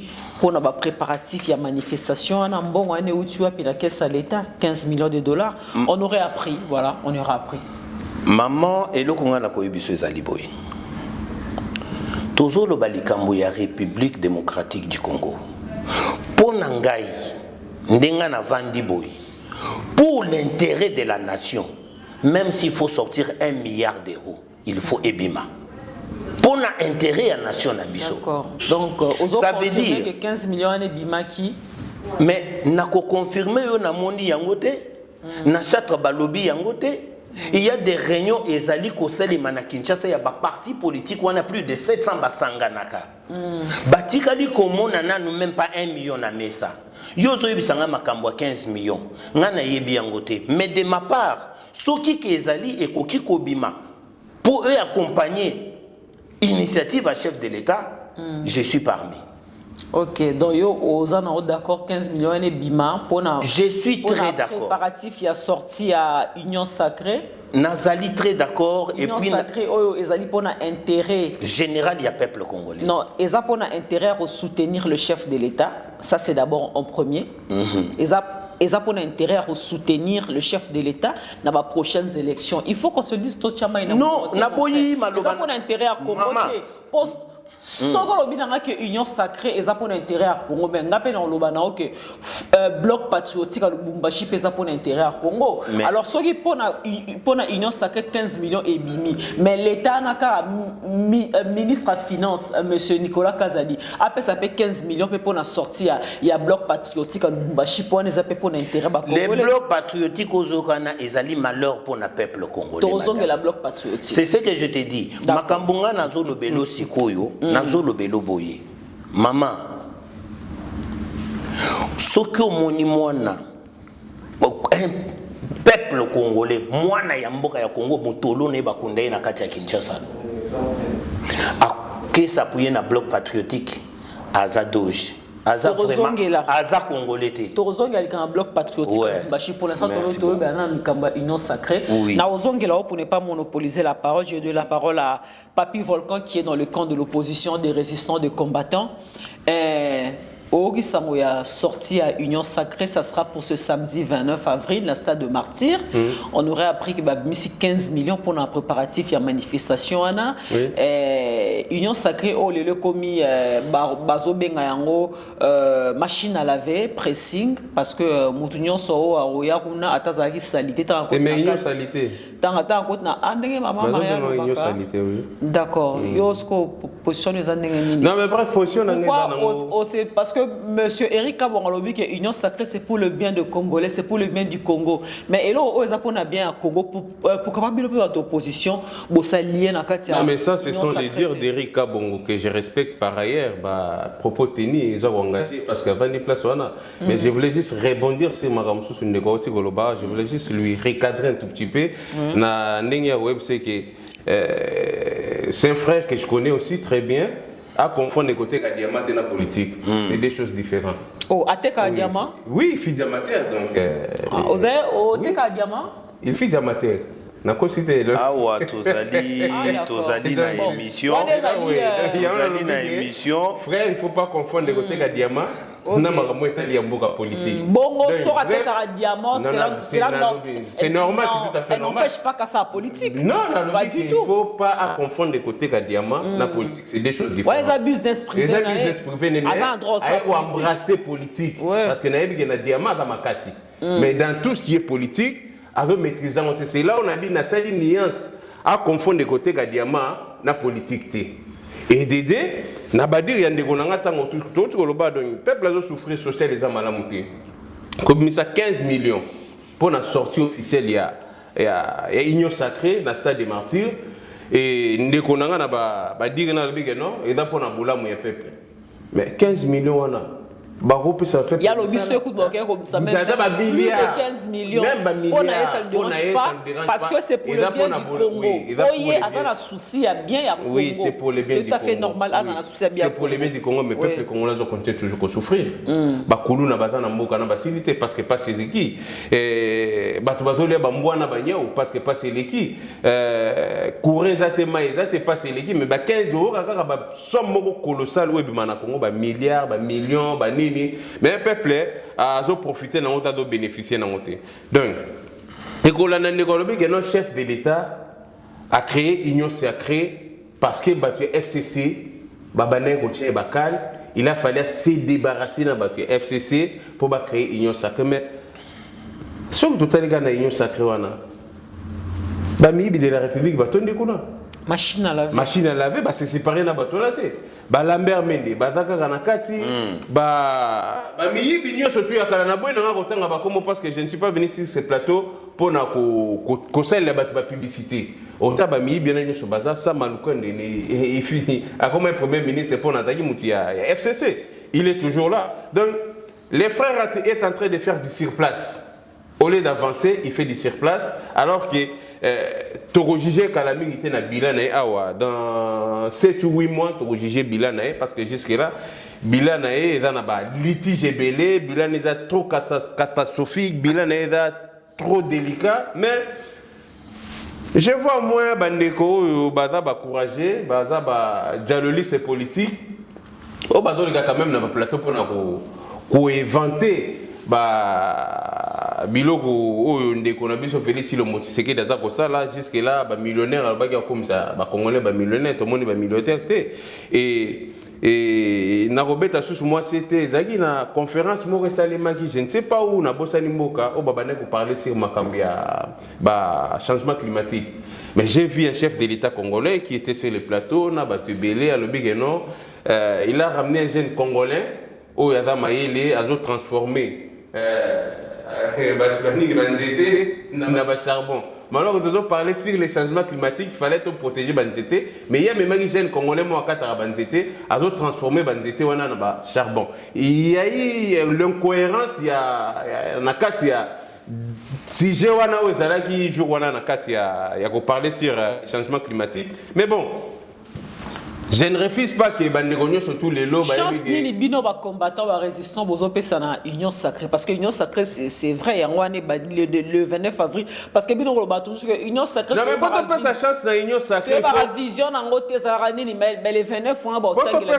pour nos préparatifs il y a manifestation en bon on est où tu as puis la caisse à l'État 15 millions de dollars on aurait appris voilà on aurait appris. Maman et le Congo na koyebiso ezali boy. Tozo lo balikambo ya République démocratique du Congo. Pour Nangai, ndenga na vandi boy. Pour l'intérêt de la nation, même s'il faut sortir 1 milliard d'euros, il faut ebima. Pour l'intérêt de la nation nabiso. D'accord. Donc, ça veut dire que 15 millions ebima qui. Mais nako confirmer yo na moni yangote, na chatre balobi yangote. Il y a des réunions ezali koseli mana Kinshasa ya ba parti politique on a plus de 700 basanganaka. Batikali komona nanu même pas 1 million na mesa. Yozo yebisanga makambo 15 millions. Ngana yebi yangote. Mais de ma part, soki kezali ekoki kobima pour eux accompagner initiative à chef de l'État, je suis parmi. Ok, donc yo aux d'accord 15 millions et bima pour na. Je suis très d'accord. Préparatif il a sorti à Union Sacrée. Nazali très d'accord et puis Union Sacrée oyo ezali pour na intérêt général il y a peuple congolais. Non, ezali pour na intérêt à soutenir le chef de l'État, ça c'est d'abord en premier. Ezali ils ont intérêt à soutenir le chef de l'État dans les prochaines élections. Il faut qu'on se dise tout chama non, ils ont intérêt à combattre. Soko lobi nanga que union sacrée eza pour intérêt à Congo mais ngape na loba na que bloc patriotique à Lubumbashi pesa pour intérêt à Congo. Alors soki pona union sacrée 15 millions et bimi mais l'état naka ministre des finances monsieur Nicolas Kazadi après ça fait 15 millions pour na sortir il y a bloc patriotique à Lubumbashi pour les apé pour intérêt ba Congo. Les blocs patriotiques aux Okana ezali malheur pour na peuple congolais. Tozonge la bloc patriotique. C'est ce que je te dis. Makambunga nazo lobelo sikoyo. Nazolo belo boye maman soki omoni mwana un peuple congolais mwana ya mboka ya Congo motolo ne bakunda na kati ya Kinshasa akesa puye na bloc patriotique aza doge aza vraiment aza congolais te tozongela ka bloc patriotique bashi pour l'instant tolo bana mikamba union sacrée na ozongela pour ne pas monopoliser la parole je donne la parole à Papi Volcan qui est dans le camp de l'opposition des résistants des combattants Ogi Samoya sorti à Union Sacrée, ça sera pour ce samedi 29 avril, la stade de Martyr. On aurait appris qu'il y a 15 millions pour la préparatif et la manifestation. Union Sacrée, oh, le commis Bazo Bengayango, machine à laver, pressing, parce que Moutounion Soro a Oyaruna, Atazaki salité. Mais Union salité. D'accord. Position les années. Non, mais bref, position parce que monsieur Eric Kabouangalobi que Union Sacrée c'est pour le bien de Congolais, c'est pour le bien du Congo. Mais là où on a bien à Congo pour capable de opposition, ça lié na katia. Non mais ça ce sont les dires d'Eric Kabongo que je respecte par ailleurs, bah propos tenus ils ont engagé parce qu'avant des places on a. Mais je voulais juste rebondir sur Maramsou sur Ndegoti Goloba, je voulais juste lui recadrer un tout petit peu. Na Nenya Web c'est que c'est un frère que je connais aussi très bien. À confondre les côtés Kadiama et la politique, c'est des choses différentes. Oh, Atek Kadiama? Oui, fille d'amateur donc. Atek Kadiama? Il fit d'amateur. Na ko cité le. Ah ouais, tozali na émission. Tozali na émission. Frère, il faut pas confondre les côtés Kadiama. Na makambo etali ya mboka politique. Bongo so Atek Kadiama, c'est normal, c'est tout à fait normal. Ça n'empêche pas qu'à sa politique. Non, pas du tout. Il faut pas confondre les côtés Kadiama na politique, c'est des choses différentes. Ouais, les abus business privé. Les abus business privé n'est pas embrasser politique parce que na yebi na Diama dans makasi. Mais dans tout ce qui est politique, avec maîtrisant, c'est là où on a dit na sali nuance à confondre les côtés Kadiama na politique té. Et Dédé, na badir yande konanga tango tout koloba donc peuple a souffrir social les amalamuté. Comme ça 15 millions pour la sortie officielle il y a Union Sacrée dans stade des Martyrs et ndekonanga na badir na lobi non et da pour na bulamu ya peuple. Mais 15 millions on a il y a le bus écoute comme ça même plus de 15 millions on a ça ne dérange pas parce que c'est pour le bien du Congo oye azana souci ya bien ya Congo oui c'est pour le bien du Congo c'est tout à fait normal azana souci ya bien c'est pour le bien du Congo mais peuple congolais ont continué toujours à souffrir bakulu na bazana mboka na basilité parce que pas c'est qui bato bazole ba mbwana banyao parce que pas c'est qui courir zatema ezate pas c'est qui mais ba 15 euros kaka ba somme moko colossal we bimana Congo ba milliards ba millions ba mais le peuple a profité de bénéficier de donc le chef de l'État a créé Union Sacrée parce que le FCC il a fallu se débarrasser de FCC pour créer Union Sacrée mais si tout le monde a Union Sacrée de la République machine à laver. Machine à laver, c'est séparé na batolate. Lambert Mende, Zaka Kanakati, Miyi Bignon surtout à Kalanabo, parce que je ne suis pas venu sur ce plateau pour conseiller la publicité. On t'a mis bien sur Baza, ça Maloukan est fini. Comme un premier ministre pour Nathalie Moutia, FCC, il est toujours là. Donc, les frères est en train de faire du surplace. Au lieu d'avancer, il fait du surplace, alors que Togo jugé Kalami était dans bilan dans 7 ou 8 mois Togo jugé bilan parce que jusque là bilan est dans un litige belé bilan est trop catastrophique bilan est trop délicat mais je vois moi bandeko baza ba courageux baza ba dialogiste politique au bazo les gars quand même dans le plateau pour ko inventer ba biloko oyo ndeko na biso Félix Tshilombo Tshisekedi aza kosala jusque là ba millionnaire alobaki comme ça ba congolais ba millionnaire to moni ba millionnaire te et na robeta sous moi c'était zaki na conférence mo resalema qui je ne sais pas où na bosani mboka o babane ko parler sur makambia ba changement climatique. Mais j'ai vu un chef de l'État congolais qui était sur le plateau na batubelé à l'obigeno il a ramené un jeune congolais au yada maïle a transformé na ba charbon. Alors, nous devons parler sur les changements climatiques, il fallait protéger Banzete, mais il y a même des jeunes congolais qui ont Banzete, à transformer Banzete dans le charbon. Il y a eu l'incohérence, il y a si j'ai qui joue il y a parler sur les changements climatiques. Mais bon, je ne refuse pas que les surtout les lots. Chance ni les bino ba combattants ba résistants bozo pesa na union sacrée parce que union sacrée c'est vrai yango ane le 29 avril parce que bino ba toujours que union sacrée. Non mais pas sa chance na union sacrée. Que ba vision nango te zarani ni mais le 29 fois ba otangi la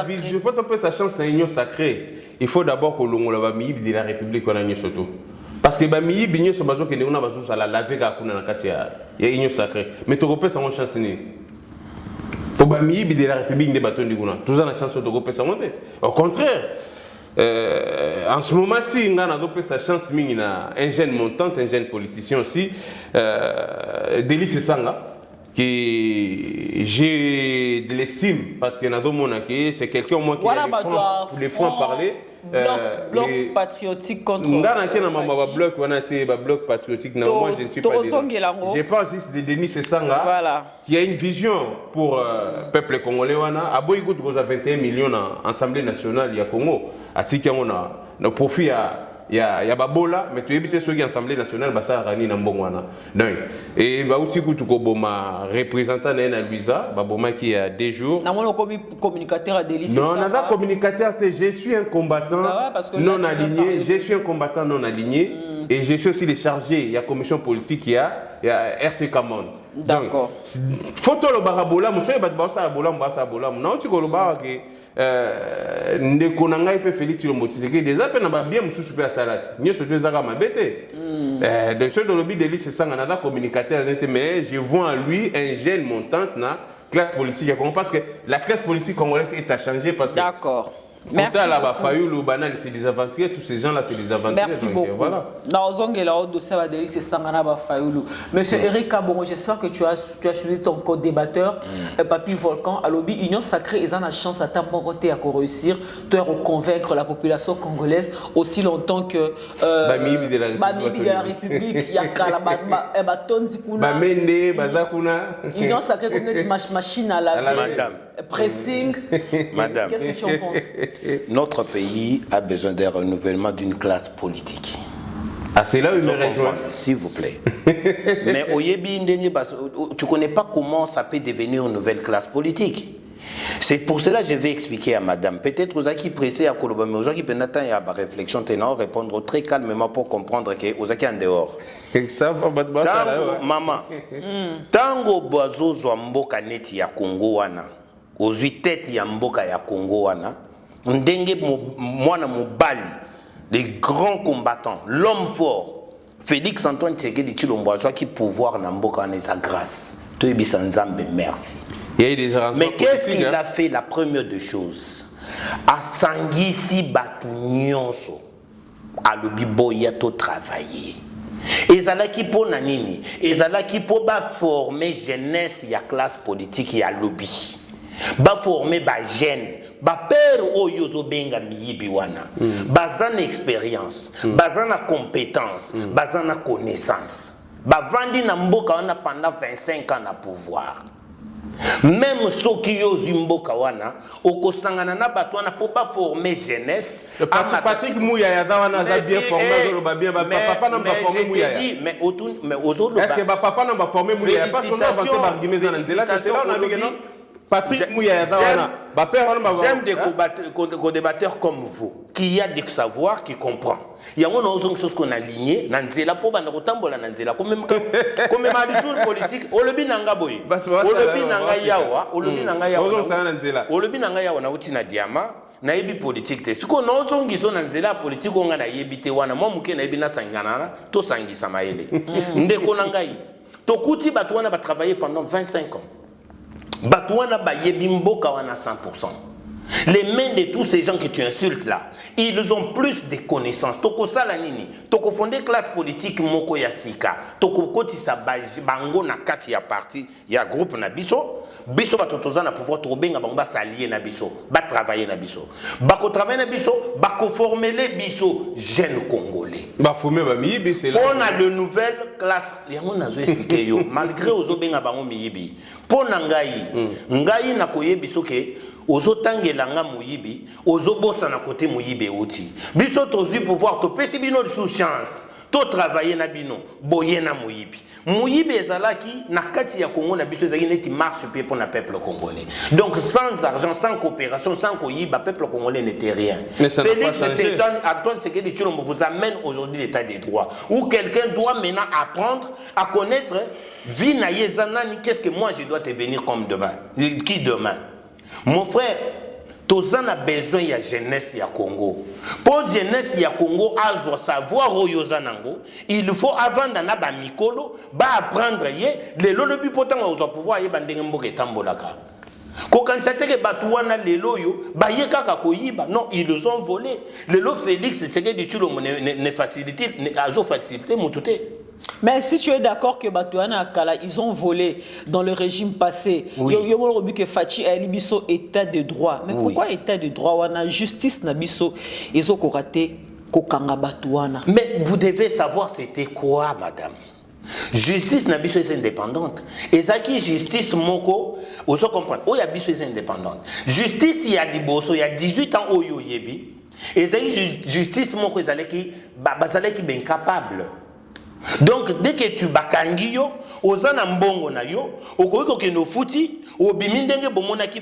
vision. Pour te sa chance na union sacrée, il faut d'abord que l'ongola ba mi de la République on a surtout. Parce que ba mi binyo so bazo que na bazo sala laver ka kuna na kati ya union sacrée. Mais to repère sa chance ni. Pour Bami de la République des bâtons du Gouna, tous en la chance de grouper sa montée. Au contraire, en ce moment, si on a adopté sa chance, un jeune montant, un jeune politicien aussi, Délice Sanga, qui j'ai de l'estime parce que c'est quelqu'un moi qui les font parler. Bloc patriotique contre. Bloc patriotique. Moi, je ne suis pas. Je parle juste de Denis Sanga, voilà, qui a une vision pour le peuple congolais. A beau écoute, 21 millions en Assemblée nationale, il y a Congo. À Tika, on a profit il y a Babola, mais tu évites ceux qui Assemblée nationale, Bassa Rani Nambongwana. Donc, et Baouti Kouboma, représentant Nena Luisa, Baboma qui a des jours. Non, communicateur à Délice. Non, on a communicateur, je suis un combattant non aligné, je suis un combattant non aligné, et je suis aussi le chargé, il y a commission politique, il y a RC Camon. D'accord. Photo le barabola, monsieur, il va te bola, non, tu connais pas que. Ndeko nanga ipe Félix Tshilombo Tshisekedi déjà pe na ba bien mususu pe salati nyoso deux zaka mabete de ceux de lobby Délice Sanga na communicateur mais je vois en lui un jeune montante na classe politique parce que la classe politique congolaise est à changer parce que d'accord. Merci là-bas, Fayoulou, Banane, c'est des aventuriers, tous ces gens-là, c'est des aventuriers. Merci beaucoup. Voilà. Monsieur Eric Kabongo, j'espère que tu as choisi ton co-débatteur, Papy Volcan. À l'objet, Union Sacrée, ils ont la chance à t'apporter à réussir, de convaincre la population congolaise aussi longtemps que. Bamibi de la République, il y a Baton Zikuna. Bamende, Bazakuna. Union Sacrée, comme une machine à laver. Madame. Pressing. Madame. Qu'est-ce que tu en penses? Notre pays a besoin d'un renouvellement d'une classe politique. Ah, c'est là où il me rejoint. S'il vous plaît. Mais tu ne connais pas comment ça peut devenir une nouvelle classe politique. C'est pour cela que je vais expliquer à madame. Peut-être aux qui pressé à Koloba, mais aux qui peuvent y avoir réflexion, répondre très calmement pour comprendre que aux qui en dehors. Maman, tango boazo zomboka neti ya Congo wana, aux 8 têtes ya mboka ya Congo wana. Ndenge mwana mobali, les grands combattants, l'homme fort, Félix Antoine Tshisekedi Tshilombo qui pouvoir na mboka na sa grâce. Toyebi Sanzambe, merci. Mais qu'est-ce qu'il a fait la première des choses? A sangisi batu nyonso, a lobi boya to travailler. Ezalaki po na nini? Ezalaki po ba former jeunesse ya classe politique ya lobby. Ba former ba jeune. Ba père oyo benga miyibi wana bazana expérience bazana compétence bazana connaissance bavandi na mboka wana pendant 25 ans na pouvoir même soki yo zimboka wana okosangana na bato wana po ba former jeunesse Patrick Mouya ya wana za bien formé zo ba bien papa na ba former Mouya mais ozolo est-ce que ba papa na ba former Mouya parce que on va avancer par guimé dans c'est là on a dit que non Patrick Mouya j'aime des débatteurs comme vous, qui a du savoir, qui comprend. Il y a une chose qu'on a aligné, Nanzela pour Banarotambola Nanzela, comme même politique, Olobi Nangaboy, Olobi Nangayawa, Olobi Nangayawa, Olobi Nangayawa, Nautina Diama, na yebi politique te siko no zongiso na nzela politique onga na yebi te wana mo muke na yebi na sangana to sangisa maele ndeko na ngai to kuti bato wana ba travailler pendant 25 ans bato wana ba yebi mboka wana 100%. Les mains de tous ces gens que tu insultes là, ils ont plus de connaissances. Toko salanini, toko fondé classe politique moko ya sika, toko koti sa bango na kati ya parti, ya groupe na biso, biso ba totoza na pouvoir tobenga bango ba s'allier na biso, ba travailler na biso. Ba ko travailler na biso, ba ko former les biso jeunes congolais. Ba former ba miyibi c'est là. On a le nouvelle classe, yango nazo expliquer yo, malgré ozo benga bango miyibi. Pona ngai na koyebiso ke ozo tangelanga muyibi ozo bossa na côté muyibe outi biso tozu pouvoir to pesi bino sous chance to travailler na bino boye na muyibi ezalaki na kati ya Congo na biso ezaki neti marche pe pour na peuple congolais. Donc sans argent, sans coopération, sans koyiba, peuple congolais n'était rien. Félix Antoine Tshisekedi Tshilombo vous amène aujourd'hui l'état des droits où quelqu'un doit maintenant apprendre à connaître vie na yezanani, qu'est-ce que moi je dois te venir comme demain, qui demain. Mon frère, Tozan a besoin de la jeunesse ya Congo. Pour la jeunesse ya Congo, à savoir Oyozanango, il faut avant d'en avoir Mikolo, apprendre les lobby potant au pouvoir et bandengo et tambolaka. Quand que Batouana les loyo, kaka koyiba, non, ils les ont volés. Les lots Félix, c'est que du Tshilombo ne facilite, ne facilité moutouté. Mais si tu es d'accord que Batouana Akala, ils ont volé dans le régime passé, il y a que Fachi a libiso état de droit. Mais pourquoi état de droit? On a justice nabiso, ils ont raté kokanga Batouana. Mais vous devez savoir c'était quoi, madame. Justice nabiso est indépendante. Et ça qui justice moko, vous comprenez? Oh, yabiso est indépendante. Justice il y a des bosso, il y a 18 ans au yebi. Et ça justice moko ils qui ben capable. Donc dès que tu bakangi yo ozana mbongo na yo okoyiko ke no futi obimi ndenge bomona ki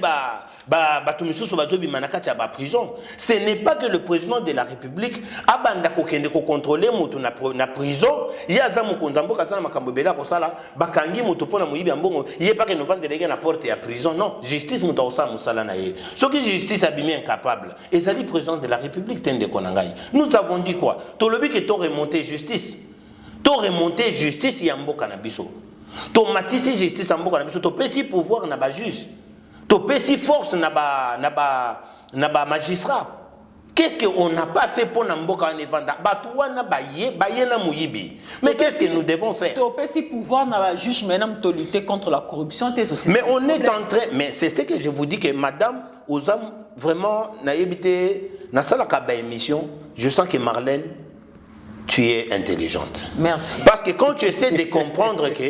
batumisusu bazobima na kati ya ba prison. Ce n'est pas que le président de la République abanda kokende ko contrôler mutu na prison yaza mukonza mboka sana makambo bela ko sala bakangi mutu pona muyibi mbongo yé pas que no vendre les na porte ya prison. Non, justice mutu osa musala na ye ce que justice abimi incapable ezali président de la République tende konangai. Nous avons dit quoi? To lobi que to remonter justice to remonter justice ya mboka na biso to matisi justice ya mboka na biso to pesi pouvoir na ba juge to pesi force na ba magistrat. Qu'est-ce qu'on n'a pas fait pour na mboka na vanda batouana baye na muyibi? Mais qu'est-ce que nous devons faire? To pesi pouvoir na ba juge maintenant to lutter contre la corruption tes aussi. Mais on est en train, mais c'est ce que je vous dis que madame Ozam vraiment na yebité na sala ka ba émission, je sens que Marlène tu es intelligente. Merci. Parce que quand tu essaies de comprendre que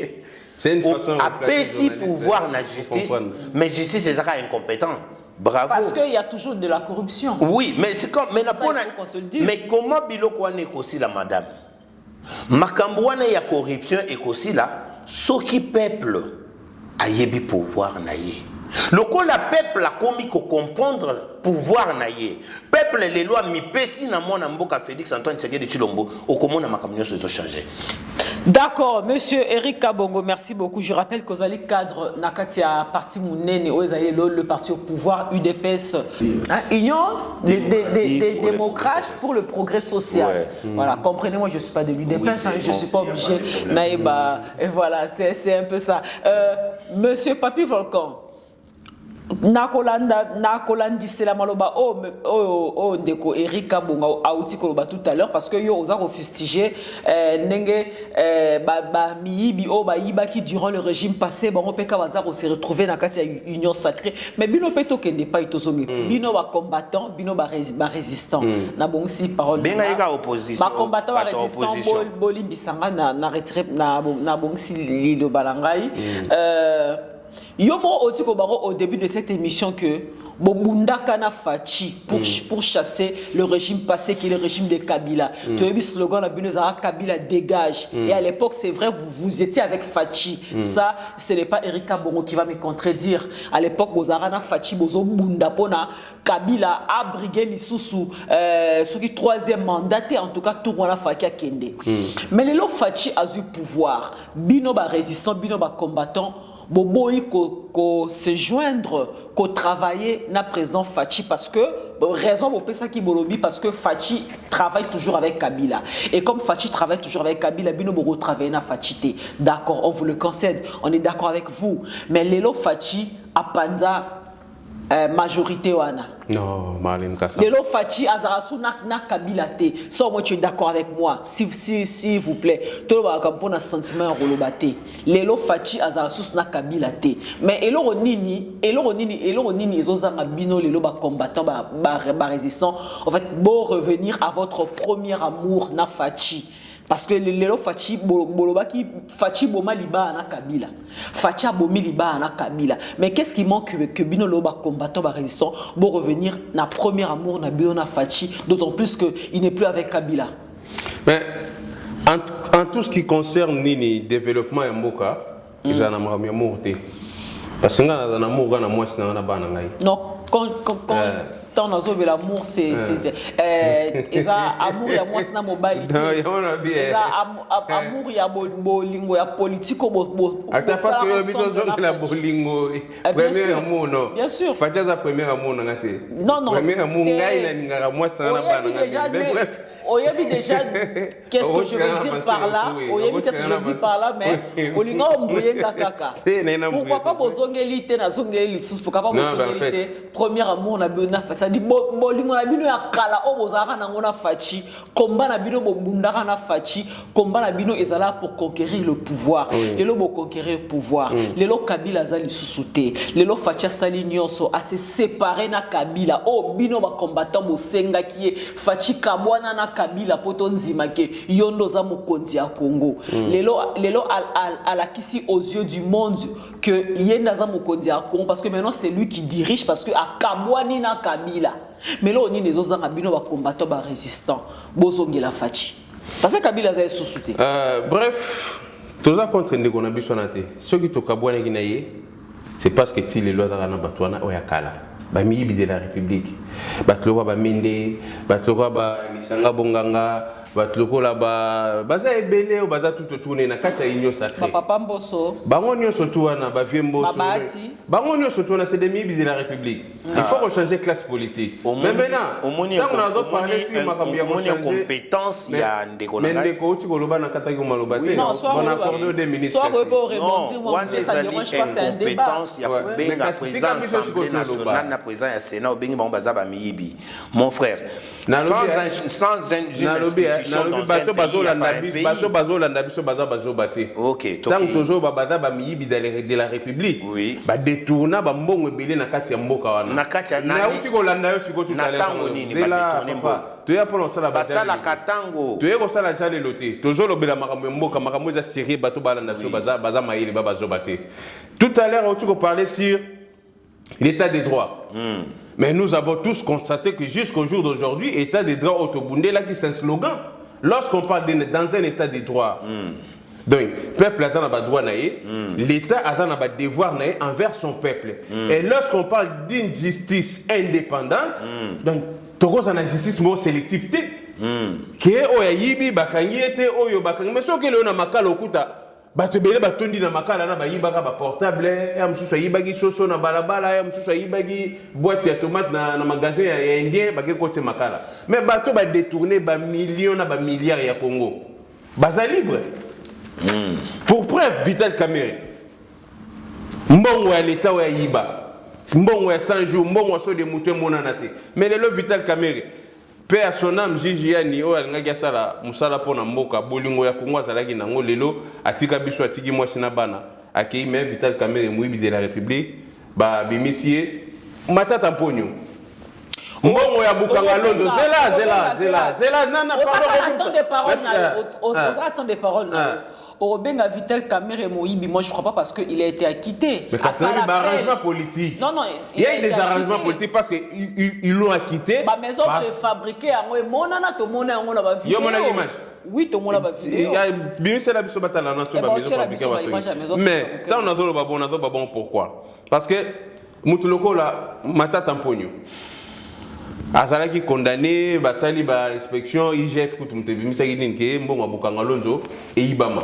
c'est une façon à si pouvoir la justice, mais justice c'est ça incompétent. Bravo. Parce qu'il y a toujours de la corruption. Oui, mais c'est comme mais comment biloko ane kosi la madame? Makambo ane ya corruption et kosi la soki peuple a yebi pouvoir na ye. Le peuple a commis qu'on comprendre pouvoir naïe. Peuple les lois mi pesi na mona mboka Félix Antoine Tshisekedi Tshilombo au komona makamyo se sont changés. D'accord, monsieur Eric Kabongo, merci beaucoup. Je rappelle qu'aux allez cadre Nakatia parti Mounene, aux allez le parti au pouvoir UDPS, Union des démocrates pour le progrès social. Ouais. Voilà, comprenez-moi, je ne suis pas de l'UDPS, je ne suis pas obligé. Naïba, et voilà, c'est un peu ça. Monsieur Papi Volcan. Nakolandi c'est la maloba ndeko Eric Kabonga auti koloba tout à l'heure parce que yo oza refustigé nenge miyibi yiba qui durant le régime passé bon peka bazar se retrouver na kati ya union sacrée mais bino peto kende pa itozongi bino ba combattant bino ba résistant na bon si parole benga opposition ba combattant ba résistant bolimbisanga na retiré na bon si lilo balangai Yomo aussi au début de cette émission que Bobunda Kana Fachi pour chasser le régime passé qui est le régime de Kabila. Tu as vu le slogan la Bunezara Kabila dégage. Et à l'époque c'est vrai vous étiez avec Fachi. Ça ce n'est pas Eric Kabongo qui va me contredire. À l'époque Bozarana Fachi Bozo Bunda Pona Kabila a brigué l'Issoussou ce qui troisième mandaté en tout cas tout wana Fakia Kende. Mais les lots Fachi a eu pouvoir. Bino ba résistant, bino ba combattant. Boboy ko se joindre, ko travailler na président Fachi parce que raison pour ça qui bolobi parce que Fachi travaille toujours avec Kabila. Et comme Fachi travaille toujours avec Kabila, Bino Boro travaille na Fachi. D'accord, on vous le concède, on est d'accord avec vous. Mais Lelo Fachi a panza majorité wana. Non, Marlène Kassa. Lelo Fachi azarasu na Kabila te. Ça moi tu es d'accord avec moi, s'il vous plaît. Tout le monde a un sentiment relobate. Lelo Fachi azarasu na Kabila te. Mais elo nini ezozanga bino lelo ba combattant ba résistant. En fait, bon revenir à votre premier amour na Fachi. Parce que lelo Fachi bolobaki Fachi boma liba na Kabila. Fachi abomi liba na Kabila. Mais qu'est-ce qui manque que bino loba combattant ba résistant pour revenir na premier amour na bino na Fachi, d'autant plus que il n'est plus avec Kabila. Mais en tout ce qui concerne Nini développement et Mboka, ils en ont mis amour té. Parce que on a un amour na moi na bana ngai. Non, quand on a l'amour c'est amour ya moi na mobile. Ça amour ya bolingo ya politique Attends parce que bito la bolingo premier amour non. Bien sûr. Facha za premier amour na ngate. Non. Premier amour ngai na ngara moi na bana ngai. Mais bref. Oyebi déjà qu'est-ce que je veux dire par là? Oyebi qu'est-ce que je veux dire par là? Mais Olinga Omboyenga kaka. Pourquoi pas bozongeli te na zongeli sous pourquoi pas bozongeli te premier amour na bino fa ça dit bolingo na bino ya kala o bozaka na ngona Fachi combat na bino bobundaka na Fachi combat na bino ezala pour conquérir le pouvoir lelo bo conquérir le pouvoir lelo Kabila zali susute lelo Fachi sali nyonso a se séparer na Kabila o bino ba combattant bo senga qui Fachi kabwana na Kabila poto nzima ke yondo za mokonzi ya Congo lelo alakisi aux yeux du monde que yenda za mokonzi ya Congo parce que maintenant c'est lui qui dirige parce que a kabwani na Kabila mais là on y les autres bino ba combattant ba résistant bozongela Fachi parce que Kabila za susute bref tous à contre ndeko na biso na te ceux qui to kabwani kinaye c'est parce que ti les lois za na batwana oyakala ba miyibi de la République batloka ba minde batloka ba lisanga bonganga batloko la baza ebele o baza tout tourner na kati ya union sacrée papa mboso bango nyonso tu wana ba viemboso bango nyonso tu wana c'est des miyibi de la République il faut changer classe politique mais maintenant quand on a d'autres parler sur makambi ya compétence ya ndeko na ngai ndeko uti koloba na kata ko maloba te on a accordé des ministres soit pour rebondir moi ça dérange pas c'est un débat compétence ya benga président assemblée nationale na président ya Sénat o bengi bango baza ba miyibi mon frère sans bato bazolanda biso baza bazobate tant toujours baza bamiyibi de la République badetourna bambongo ebele na kati ya mboka wana nauti kolanda yo siko toya mpo na osala toye kosala tya lelo te tozolobela makambo ya mboka makambo eza série bato balanda biso baza mayele bazoba te tout à l'heure auti koparler sur l'état des droits. Mais nous avons tous constaté que jusqu'au jour d'aujourd'hui, État des droits autobundé, là qui c'est un slogan. Lorsqu'on parle dans un État des droits, donc le peuple a un droit, l'État a un devoir envers son peuple. Et lorsqu'on parle d'une justice indépendante, donc Togo a une justice more sélectivité. Qui est Oyayibi, Bakangete, Oyo Bakangi, mais ce que l'on a makalo kuta. Bato bele batondi na makala na bayibaka ba portable ya msusu yibagi soso na balabala ya msusu yibagi boîte ya tomate na magasin ya indien ba kote makala mais bato ba détourner ba millions na ba milliards ya Congo baza libre pour preuve Vital Kamerhe mbongo ya l'état ya yiba mbongo ya 100 jours mbongo so de muté monana te mais le Vital Kamerhe Pe à son âme, Jijiani, o alingaki asala musala pona mboka bolingo ya Congo azalaki nango lelo atika biso atiki mwasi na bana akei me Vital Kamerhe muyibi de la République ba bimisie matata mponyo mbongo ya bukanga londo zela nana attends des paroles Obenga Vital Kamerhe Moïbi, moi je ne crois pas parce qu'il a été acquitté. Mais c'est un arrangement politique. Non, il y a eu des arrangements politiques parce qu'ils l'ont acquitté. Ma maison préfabriquée, mon nana, tout le monde a une vidéo. Il y a une image. Oui, tout le monde a une vidéo. Bien sûr, la maison mais quand on a dit bon, pourquoi? Parce que Moutuloko la matata mponyo. Azalaki condamné, basali ba inspection IGF kutumte bimisaki ninke mbongo bukanga lonzo et ibama.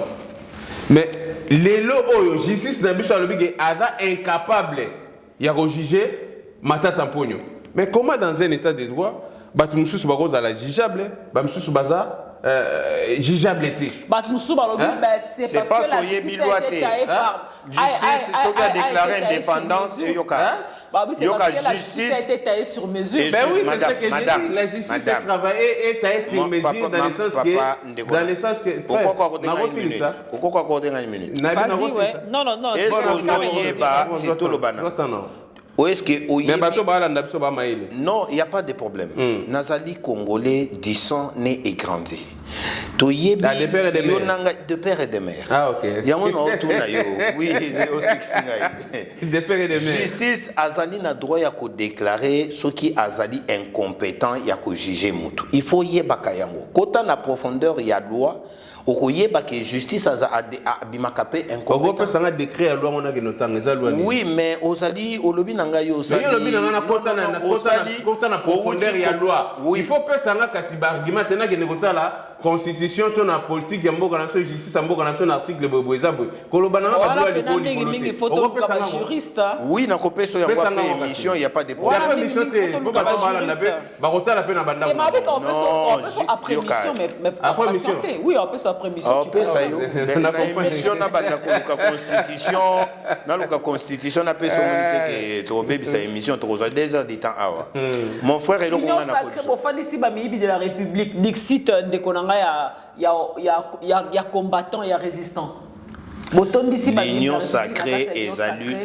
Mais lelo oyo justice na biso alobi ke ada incapable ya ko juger matata mponyo. Mais comment dans un état de droit, bato mususu bakoza la jugeable, ba mususu baza jugeable été. Bato mususu balobi c'est parce que la justice a été taillée par justice ce qui a déclaré indépendance et yoka. C'est parce que la justice a été taillée sur mesure. Ben oui, c'est ça que j'ai dit. La justice a travaillé et taillée sur mesure dans le sens que pourquoi accorder une minute? Vas-y, ouais. Non. Est-ce que non, il n'y a pas de problème. Nazali Congolais, disant, né et grandi. De père et de mère. Ah, ok. Oui, de père et de mère. Justice, Azali n'a droit à déclarer ce qui Azali incompétent, il y a que juger Moutou. Il faut y bakayango. Quand on a profondeur, il y a loi. Okoyeba que justice a bimakapé incompétent. On peut décret à loi on a loi. Oui, mais Ozali olobi nanga yo Ozali. Olobi nanga na profondeur ya loi. Il faut que ça nga kasi ba argument tena que nekota la constitution to na politique ya mboka na so justice ya mboka na so article boboeza boy. Koloba nanga ba loi li mingi photo comme juriste. Oui, na kopeso ya kwa émission, il y a pas de problème. La émission te faut pas parler na be ba kota la pe na banda. Mais ma be après émission mais après émission. Oui, on peut après émission. Émission na banda ko constitution, na loka constitution na peso monite que to baby sa émission to 2 heures de temps awa. Mon frère est là on a sacré bo fandi si ba miyibi de la République Dixit ndekonanga ya combattant ya résistant. L'union sacrée est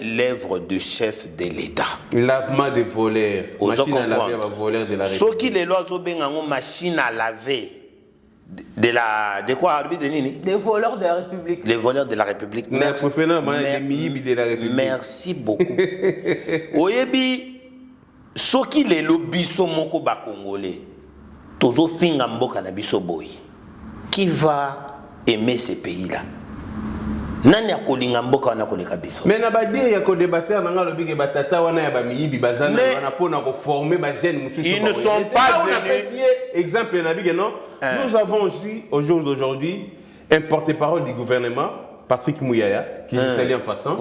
l'œuvre du chef de l'État. Lavement des voleurs. Machine à laver à voleurs de la République. Ce qui les lois ont machine à laver. De quoi des voleurs de la République. Les voleurs de la République. Merci beaucoup. Oyebi, ce qui les lobbies sont moko ba congolais. Tozo finga mboka na biso boy. Qui va aimer ces pays-là? Nani akolinga mboka wana koleka biso. Mais na ba dire ya ko débattre nanga lobi ke batata wana ya ba miyibi bazana wana pona ko former ba jeune mususu. Ils ne sont pas venus. Exemple na bige non. Nous avons aussi au jour d'aujourd'hui un porte-parole du gouvernement, Patrick Mouyaya, qui est salé en passant,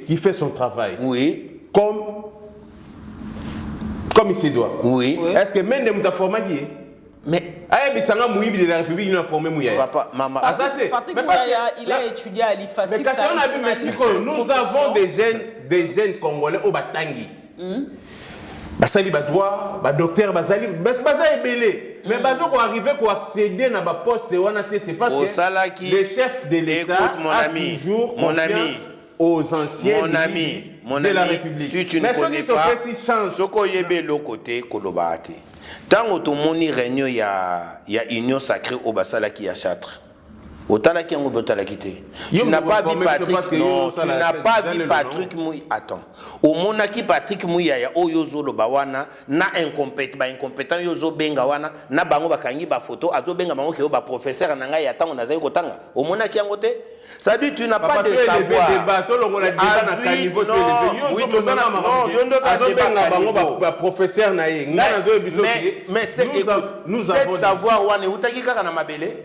qui fait son travail. Oui. Comme il se doit. Oui. Est-ce que même des formés mais Bisanga Mouyibi de la République, il a formé Mouyaya. Papa, maman. Patrick Mouyaya, il a étudié à l'IFASIC. Mais quand on a vu Mexico, nous avons des jeunes Congolais au Batangi. Basali Badoua, docteur Basali, Basali Belé. Mais Bazo pour arriver pour accéder à ma poste, c'est parce que le chef de l'État a toujours confiance aux anciens de la République. Si tu ne connais pas, ce qu'on y a l'autre côté, Kolobate. Tant que tu as réunion, il y a union sacrée au Basala qui a châtre. Autant qui ont quitté. Tu n'as pas dit Patrick. Non, tu n'as pas dit Patrick Mouy. Attends. Au monaki Patrick Mouya ya oyozo lo bawana na incompétent yozo benga wana na bango bakangi ba photo ato benga bango ke ba professeur nanga ya tango na zai kotanga. Au monaki yangote. Ça dit tu n'as pas de savoir. Professeur naïe. Mais nous avons savoir wane utaki kaka na mabele.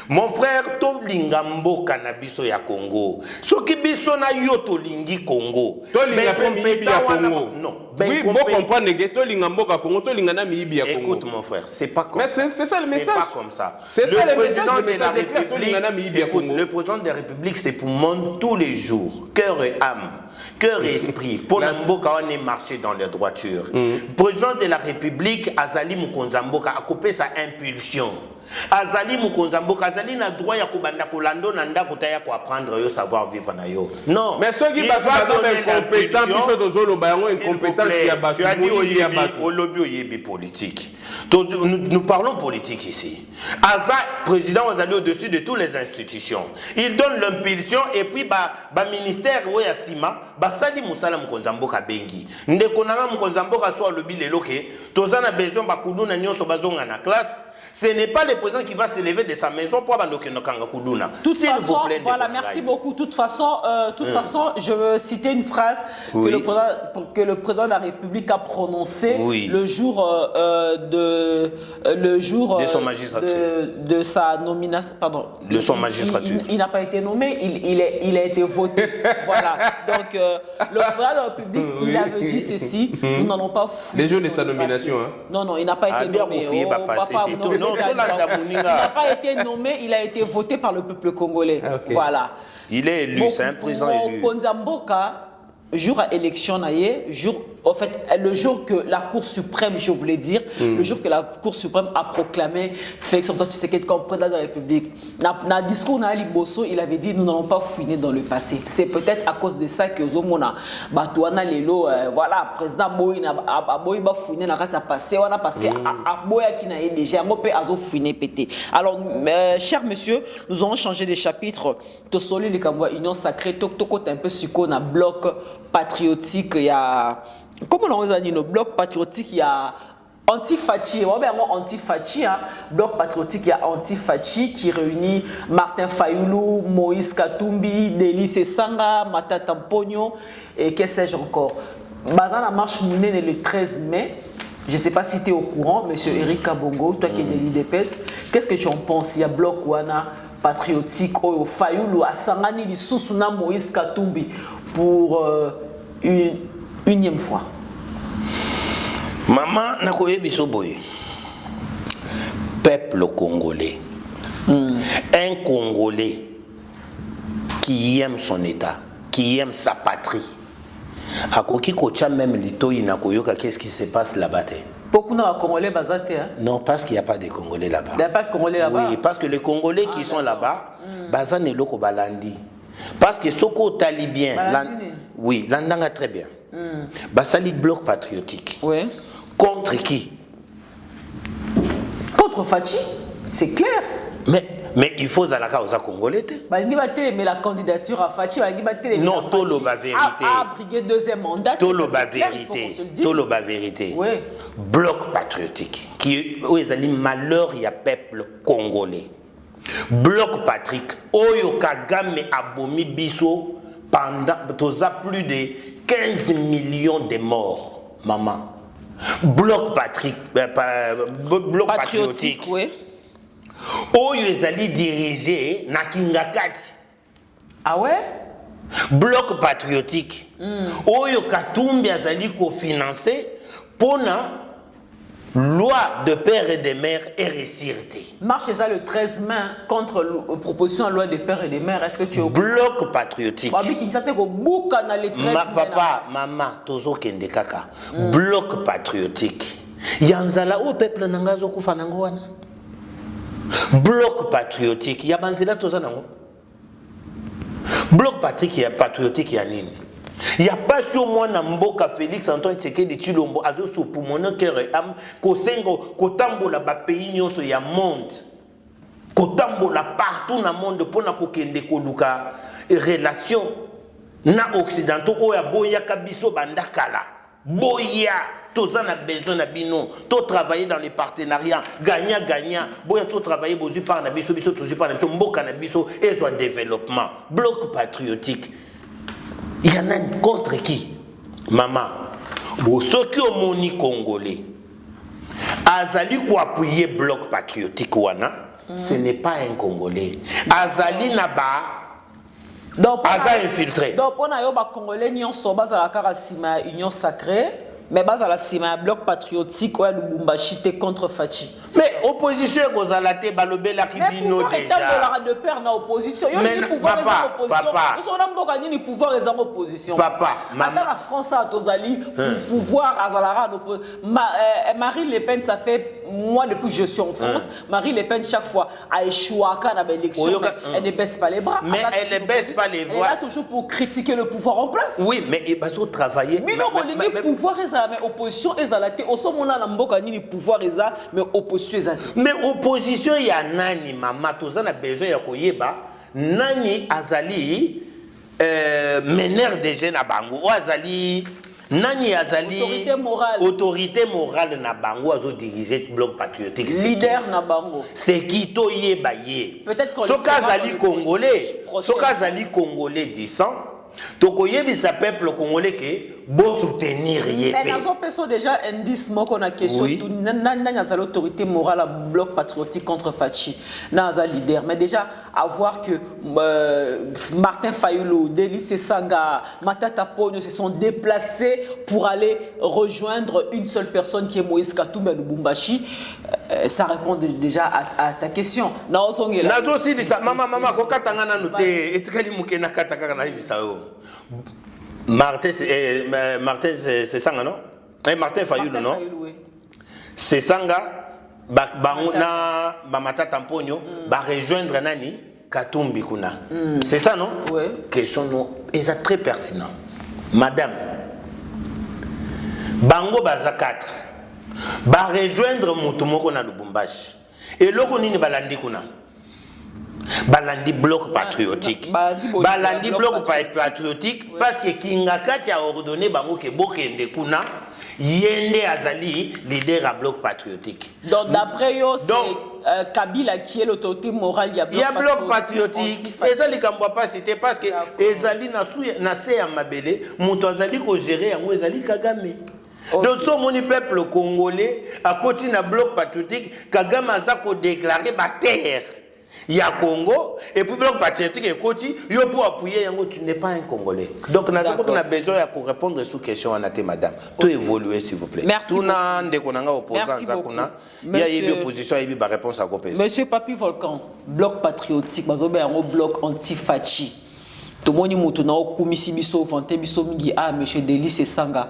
Mon frère Tolinga mboka na biso ya Congo. Soki biso na yo tolingi Congo. Tolinga pe miyibi ya Congo. Non. Oui, bon comprendre que Tolinga mboka Congo, Tolinga na miyibi ya Congo. Écoute mon frère, c'est pas comme ça. Mais c'est ça le message. C'est pas comme ça. C'est ça le président de la République. Écoute, le président de la République c'est pour monde tous les jours, cœur et âme. Cœur et esprit, pour Mboka on est marché dans les droitures. Président de la République, Azali Mukonza Mboka a coupé sa impulsion. Azali Mukonza Mboka, Azali n'a droit à Kubanda Kolando Nanda Kotaya pour apprendre yo savoir vivre na yo. Non. Mais ceux qui battent incompétents, ils sont dans le baillon incompétents qui a battu. Tu as dit au lobby au yébi politique. Nous parlons politique ici. Aza, président Azali au-dessus de toutes les institutions. Il donne l'impulsion et puis ministère Sima, Sali Moussala Mukonza Mboka Bengi. Ndekonanga Mukonza Mboka soit le lobby leloke. Tozana besoin bakudu na nyoso bazonga na classe. Ce n'est pas le président qui va se lever de sa maison pour abandoner Nokanga Kuduna. Voilà, merci beaucoup. De toute façon, je veux citer une phrase que le président de la République a prononcée le jour de son magistrature. De sa nomination. Pardon. De son magistrature. Il n'a pas été nommé, il a été voté. Voilà. Donc, le président de la République, il avait dit ceci, nous n'allons pas fouiller. Les jours de sa nomination, hein? Non, il n'a pas été nommé. Il n'a pas été nommé, il a été voté par le peuple congolais. Okay. Voilà. Il est élu, c'est un président élu. Konzamboka, jour à élection, le jour que la Cour suprême, je voulais dire, le jour que la Cour suprême a proclamé Félix Antoine Tshisekedi comme président de la République, dans le discours de Bosso, il avait dit nous n'allons pas fouiner dans le passé. C'est peut-être à cause de ça que Zomona, Batouana Lelo, voilà, président Boy va fouiner dans le passé, parce que Boya qui n'a déjà un fouiner pété. Alors, chers messieurs, nous allons changer de chapitre. Tosoli les Kamwa, Union sacrée, Toko un peu suko na bloc patriotique, il y a. Comment on a dit le bloc patriotique, il y a Anti-Fachi, Anti-Fachi, hein. Bloc patriotique, il y a Anti-Fachi qui réunit Martin Fayoulou, Moïse Katumbi, Délice Sanga, Matata Mpogno et que sais-je encore. Bazana marche menée le 13 mai. Je ne sais pas si tu es au courant, monsieur Eric Kabongo, toi qui es de l'IDPS, qu'est-ce que tu en penses? Il y a bloc Wana patriotique, au Fayoulou, à Sangani, li Susuna, Moïse Katumbi pour une unième fois. Maman, nakoye bisoboye. Peuple congolais. Un Congolais qui aime son État, qui aime sa patrie. Akoki kocha même lito inakoyoka, qu'est-ce qui se passe là-bas? Beaucoup de Congolais basate, hein? Non, parce qu'il n'y a pas de Congolais là-bas. Il n'y a pas de Congolais là-bas? Oui, parce que les Congolais qui sont là-bas, bazane loko balandi. Parce que Soko talibien, oui, l'andanga très bien. Basali bloc patriotique. Oui. Contre qui? Contre Fachi, c'est clair. Mais il faut Zalaka aux Congolais. Mais la candidature à Fachi, non, Tolo ba vérité. Briguer deuxième mandat. Tolo ba vérité. Tolo ba vérité. Oui. Bloc patriotique. Qui est malheur, il y a peuple congolais. Bloc patrick. Oyo Kagame abomi biso pendant plus de 15 millions de morts, maman. Bloc patrick, bloc patriotique. Oui. Oyo ezali dirigé na Kingakati. Ah ouais? Bloc patriotique. Oyo Katumbi azali cofinancé pour na loi de père et de mère et récirté. Marche ça le 13 mai contre la proposition de loi de père et de mère. Est-ce que tu es au bloc patriotique? Papa, maman, tozo kende kaka. Bloc patriotique. Yanzala au peuple nangazo kufanango wana. Bloc patriotique. Yabanzela toza nango. Bloc patriotique ya nini? Il n'y a pas sur moi Namboka Félix Antoine Tshisekedi Tshilombo azo sopu mon cœur et âme kosengo kotambola ba pays nyonso ya monde kotambola partout na monde pona kokende koluka relation na occidentaux oya boya kabiso bandakala boya toza na besoin na bino to travailler dans les partenariats gagnant boya to travailler bozu par na biso tozu par na biso mboka na biso et soit développement bloc patriotique. Il y en a contre qui? Maman, ceux qui ont moni congolais, Azali ko appuyer bloc patriotique wana, ce n'est pas un Congolais. Azali naba, Aza infiltré. Donc on a eu ba Congolais ni on soba za la karasima union sacrée. Mais base à la cima bloc patriotique ouais Lubumbashi contre Fachi. Mais opposition gozalate balobela kibino déjà. Mais de père na opposition. Mais papa. Ils sont n'importe ni pouvoir les en opposition. Papa, maman. La France a tozali pouvoir azalara Marine Le Pen ça fait moi depuis que je suis en France, Marine Le Pen chaque fois a échoué à l'élection. Elle ne baisse pas les bras. Mais elle ne baisse pas les bras. Elle est là toujours pour critiquer le pouvoir en place. Oui, mais il va travailler. Mais non, le pouvoir mais opposition ezalate osomona na mboka nini pouvoir eza mais opposition ezate. Mais opposition ya nani mama toza na besoin ya koyeba nani azali meneur de jeunes na bango o azali nani azali autorité morale na bango azo diriger bloc patriotique leader na bango c'est qui to yeba ye peut-être que soka azali congolais disant tokoyebisa peuple congolais que bon soutenir mais nazo peso déjà indice moko na question tout nanya za l'autorité morale à bloc patriotique contre Fachi naza leader mais déjà à voir que Martin Fayulu, Délice Sanga, Matata Ponyo se sont déplacés pour aller rejoindre une seule personne qui est Moïse Katumbi à Lubumbashi. Ça répond déjà à ta question. Nazo si ça mama ko katanga na noté etikali mukena kataka na ibisa yo. Martin c'est Sanga non? Martin Fayulu non? C'est Sanga na Matata Ponyo ba rejoindre nani Katumbi kuna. C'est ça non? Oui. Question non, est très pertinent. Madame Bango baza 4 ba rejoindre mutu moko na Lubumbashi. Et loko nini balandi kuna? Balandi bloc patriotique. Balandi bloc patriotique parce que Kinga Kati a ordonné bango ke bokende kuna yende azali leader à bloc patriotique. Donc d'après yo c'est Kabila qui est l'autorité morale il y a bloc patriotique. Et ça les kambo pas cité parce que ezali na se ya mabele mutu azali ko gérer yango ezali Kagame. Donc ce mon peuple congolais à côté na bloc patriotique Kagame a ko déclarer ba terre. Il y a Congo et puis bloc patriotique et côté yo pour appuyer yango tu n'es pas un Congolais. Donc on a besoin de répondre sous question en athée madame. Tout évoluer s'il vous plaît. Merci. Tout na ndekonanga opposant ça kuna. Il y a une opposition et ba réponse à copé. Monsieur Papi Volcan, bloc patriotique bazobe yango bloc anti-Fachi. Tout le monde est au commissi biso vanté biso mingi monsieur Délice Sanga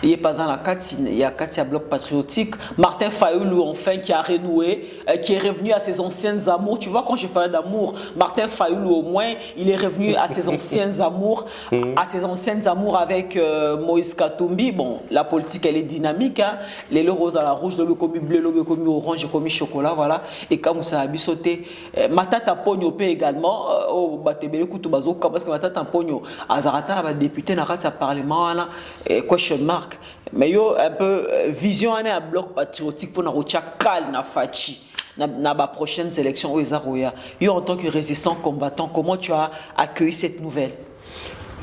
il est pas dans la carte il y a Katia bloc patriotique Martin Fayulu enfin qui a renoué qui est revenu à ses anciennes amours tu vois quand je parlais d'amour Martin Fayulu au moins il est revenu à ses anciennes amours avec Moïse Katumbi bon la politique elle est dynamique hein les roses à la rouge le commis bleu le commis orange le commis chocolat voilà et comme ça a bisoté Matata Ponyo également au batebele kutu bazoka parce que Matata Ponyo azarata va député na kati ya parlement là question mark mais yo un peu vision à bloc patriotique pour na rocha calme na Fachi na ba prochaines élections au Zaroya yo en tant que résistant combattant comment tu as accueilli cette nouvelle?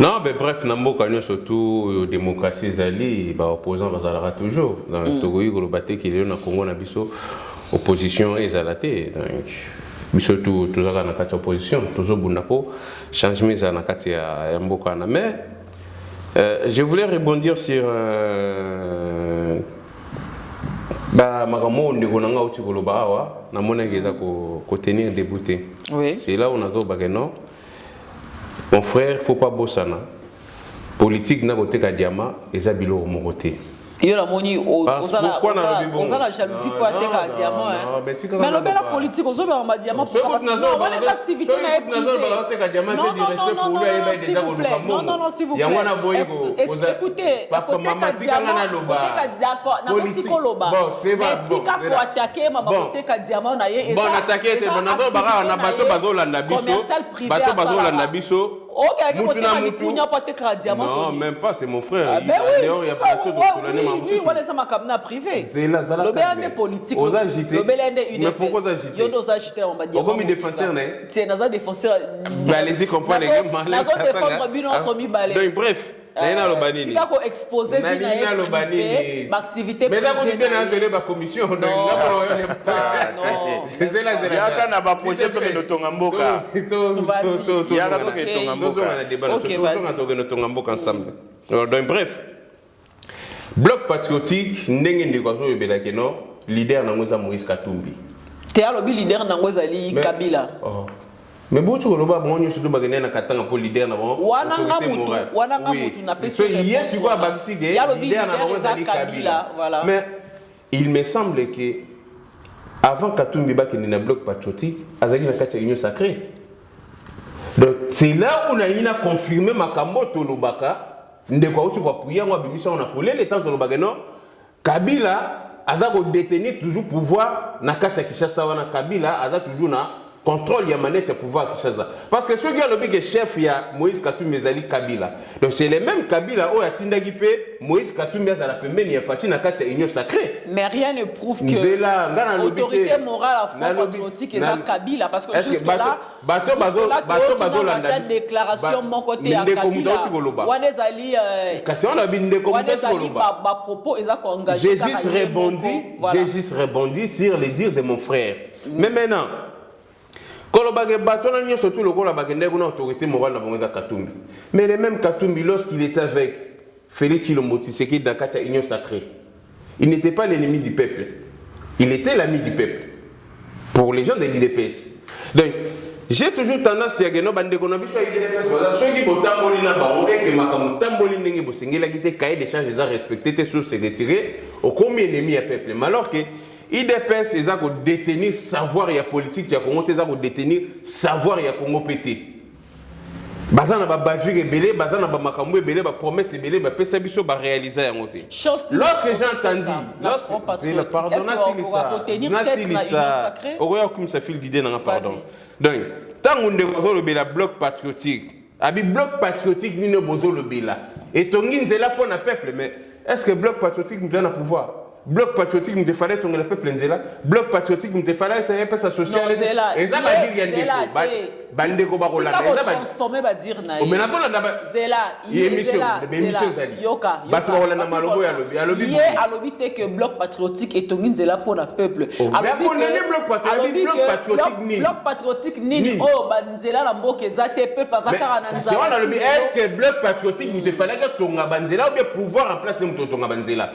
Non, mais bref, Namboka, surtout démocratie zali, bah opposant bazalera toujours. Dans Togo, le baté qui est dans Congo na biso opposition ezalaté. Donc surtout toujours dans la opposition, toujours bundapo changement za na kati ya Mboka na mais je voulais rebondir sur bah magamo ndeko nanga uti koloba awa na mona ngeza ko tenir débouté. Oui. C'est là où on a do bageno. Mon frère, faut pas bossana. Politique n'a pas été diamant et ça bilo au côté. Il y a la moni au la jalousie pour être diamant. Mais le bel politique aux autres en diamant pour les activités. Non, s'il vous plaît. Écoutez, d'accord, attaquer ma beauté diamant bon attaquer non, même pas, c'est mon frère. Il y a pas de oui, voilà, ça m'a comme privé. C'est la le politique. Mais pourquoi agiter? Il y a des agiter, on va dire. Pourquoi me défenseur, né? C'est un défenseur. Allez-y, comprenez. Donc, bref. Naina Lobanini. Si vous exposez l'activité. Mais là, vous dites que la commission. Non. C'est là, il y a un projet pour le Tongamboka. Il y a un Tongamboka ensemble. Donc, bref. Bloc patriotique, ndenge ndekwazo yebelake no leader nangoza Moïse Katumbi. Te alobi leader nangoza li Kabila. Mais botu koloba bonyo surtout bagene na katanga pour leader na bon. Wana mutu na pesi. So hier sur quoi bakisi que leader na nangoza li Kabila. Voilà. Mais il me semble que avant Katumbi bakene na bloc patriotique, azaki na kati union sacrée. Donc c'est là où on a confirmé makambo tolobaka. Ndeko uti kwa puya ngwa bimisa on a polé le temps de l'obageno Kabila a détenir toujours pouvoir na kati ya Kinshasa wana Kabila a toujours na contrôle ya manette ya pouvoir Kinshasa. Parce que ceux qui ont le chef ya Moïse Katumbi ezali Kabila. Donc c'est les mêmes Kabila où atindaki pe Moïse Katumbi azala pembeni ya Fachi na kati ya union sacrée. Mais rien ne prouve que l'autorité morale à Front Patriotique est Kabila parce que jusque là bato la déclaration mon côté à Kabila. Wanezali kasi on a bindeko ba propos ezako engagé. J'ai juste rebondi sur les dires de mon frère. Mais maintenant surtout le autorité morale de Katumbi. Mais le même Katumbi, lorsqu'il était avec Félix Tshilombo Tshisekedi dans la union sacrée, il n'était pas l'ennemi du peuple. Il était l'ami du peuple. Pour les gens de l'IDPS. Donc, j'ai toujours tendance à dire que ceux qui ont cahier d'échange les a respectés, tes sources retirées, au combien ennemi du peuple. Mais alors que IDPS, ils ont détenir savoir et politique, ils ont détenir savoir et Congo pété. Bazana ba bavir ebele, bazana ba makambo ebele, ba promesse ebele, ba pesa biso ba réaliser yango te. Lorsque j'ai entendu, pardon. Donc, tant on est le bloc patriotique, abi bloc patriotique ni ne bozo le bela. Et tongi nzela pour le peuple, mais est-ce que bloc patriotique nous donne un pouvoir? Bloc patriotique nous défallait ton le peuple nzela. Bloc patriotique nous défallait ça y pas social. Et ça va dire yandeko. Bande ko ba ko la. Transformer ba dire na. O menako la ba. Zela. Émission zali. Yoka. Ba to la na malobo ya lobi. Alobi. Yé alobi te que bloc patriotique et tongi nzela pour le peuple. Alobi que bloc patriotique nini oh ba nzela la mboke za te peuple bazaka na nzela. C'est on alobi est-ce que bloc patriotique nous défallait que tonga banzela ou bien pouvoir en place de tonga banzela?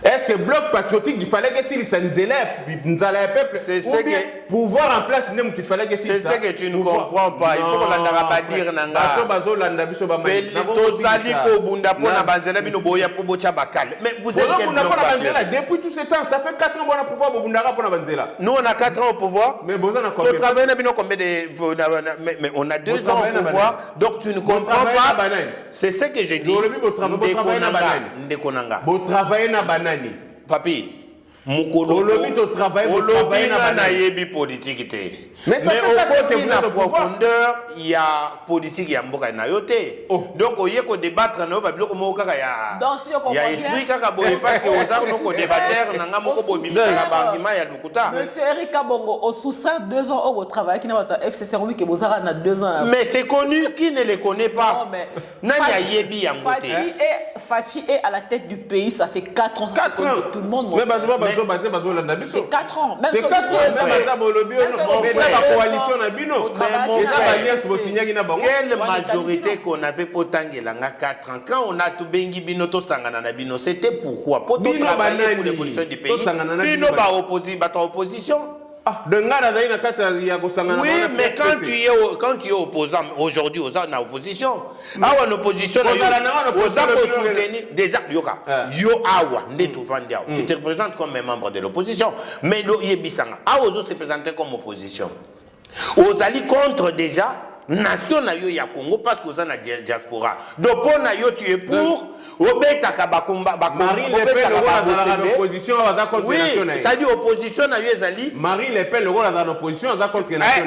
Est-ce que bloc patriotique, il fallait que s'il s'en nous allait peuple, c'est ce que pouvoir en place, il fallait que c'est ce que tu ne comprends pas. Il faut qu'on n'en pas dire nanga. Mais vous êtes depuis tout ce temps, ça fait 4 ans qu'on a pouvoir pour Bundara pour Banzela. Nous on a 4 ans au pouvoir. Mais vous en avez combien de mais on a 2 ans au pouvoir. Donc tu ne comprends pas. C'est ce que je dis. Vous travaillez na banane. Papi, mukolo na yebi politique te. Mais au côté de la profondeur, il y a politique ya mboka na yote. Donc on y ko débattre na ba biloko mo kaka ya. Il y a esprit kaka boye parce que aux arts ko débattre na nga moko bo bimisa ka bangima ya lukuta. Monsieur Eric Kabongo au sous-sert 2 ans au travail qui n'a pas FCC Romi que Bozara na 2 ans. Mais c'est connu, qui ne les connaît pas. Nani ya yebi ya mbote. Fachi est à la tête du pays, ça fait 4 ans. 4 ans. Tout le monde. Mais c'est 4 ans. Même c'est 4 ans. La coalition na bino. Quelle majorité qu'on avait pour Tangelanga 4 ans quand on a tout bengi bino to sangana na bino, c'était pourquoi pour tout travailler pour l'évolution du pays. Bino ba opposition. Oui, mais quand tu es opposant aujourd'hui aux en opposition, en opposition, aux soutenir déjà yo awa ndeto vandia. Tu te représentes comme un membre de l'opposition, mais lo yebisanga. Aozo se présenter comme opposition. Aux alliés contre déjà nation na yo ya Congo parce que aux na diaspora. Donc pour na yo tu es pour Obetaka bakumba Marie Le Pen dans l'opposition à la contre nation. Oui, c'est-à-dire opposition na yo ezali. Marie Le Pen le rôle dans l'opposition à la contre nation.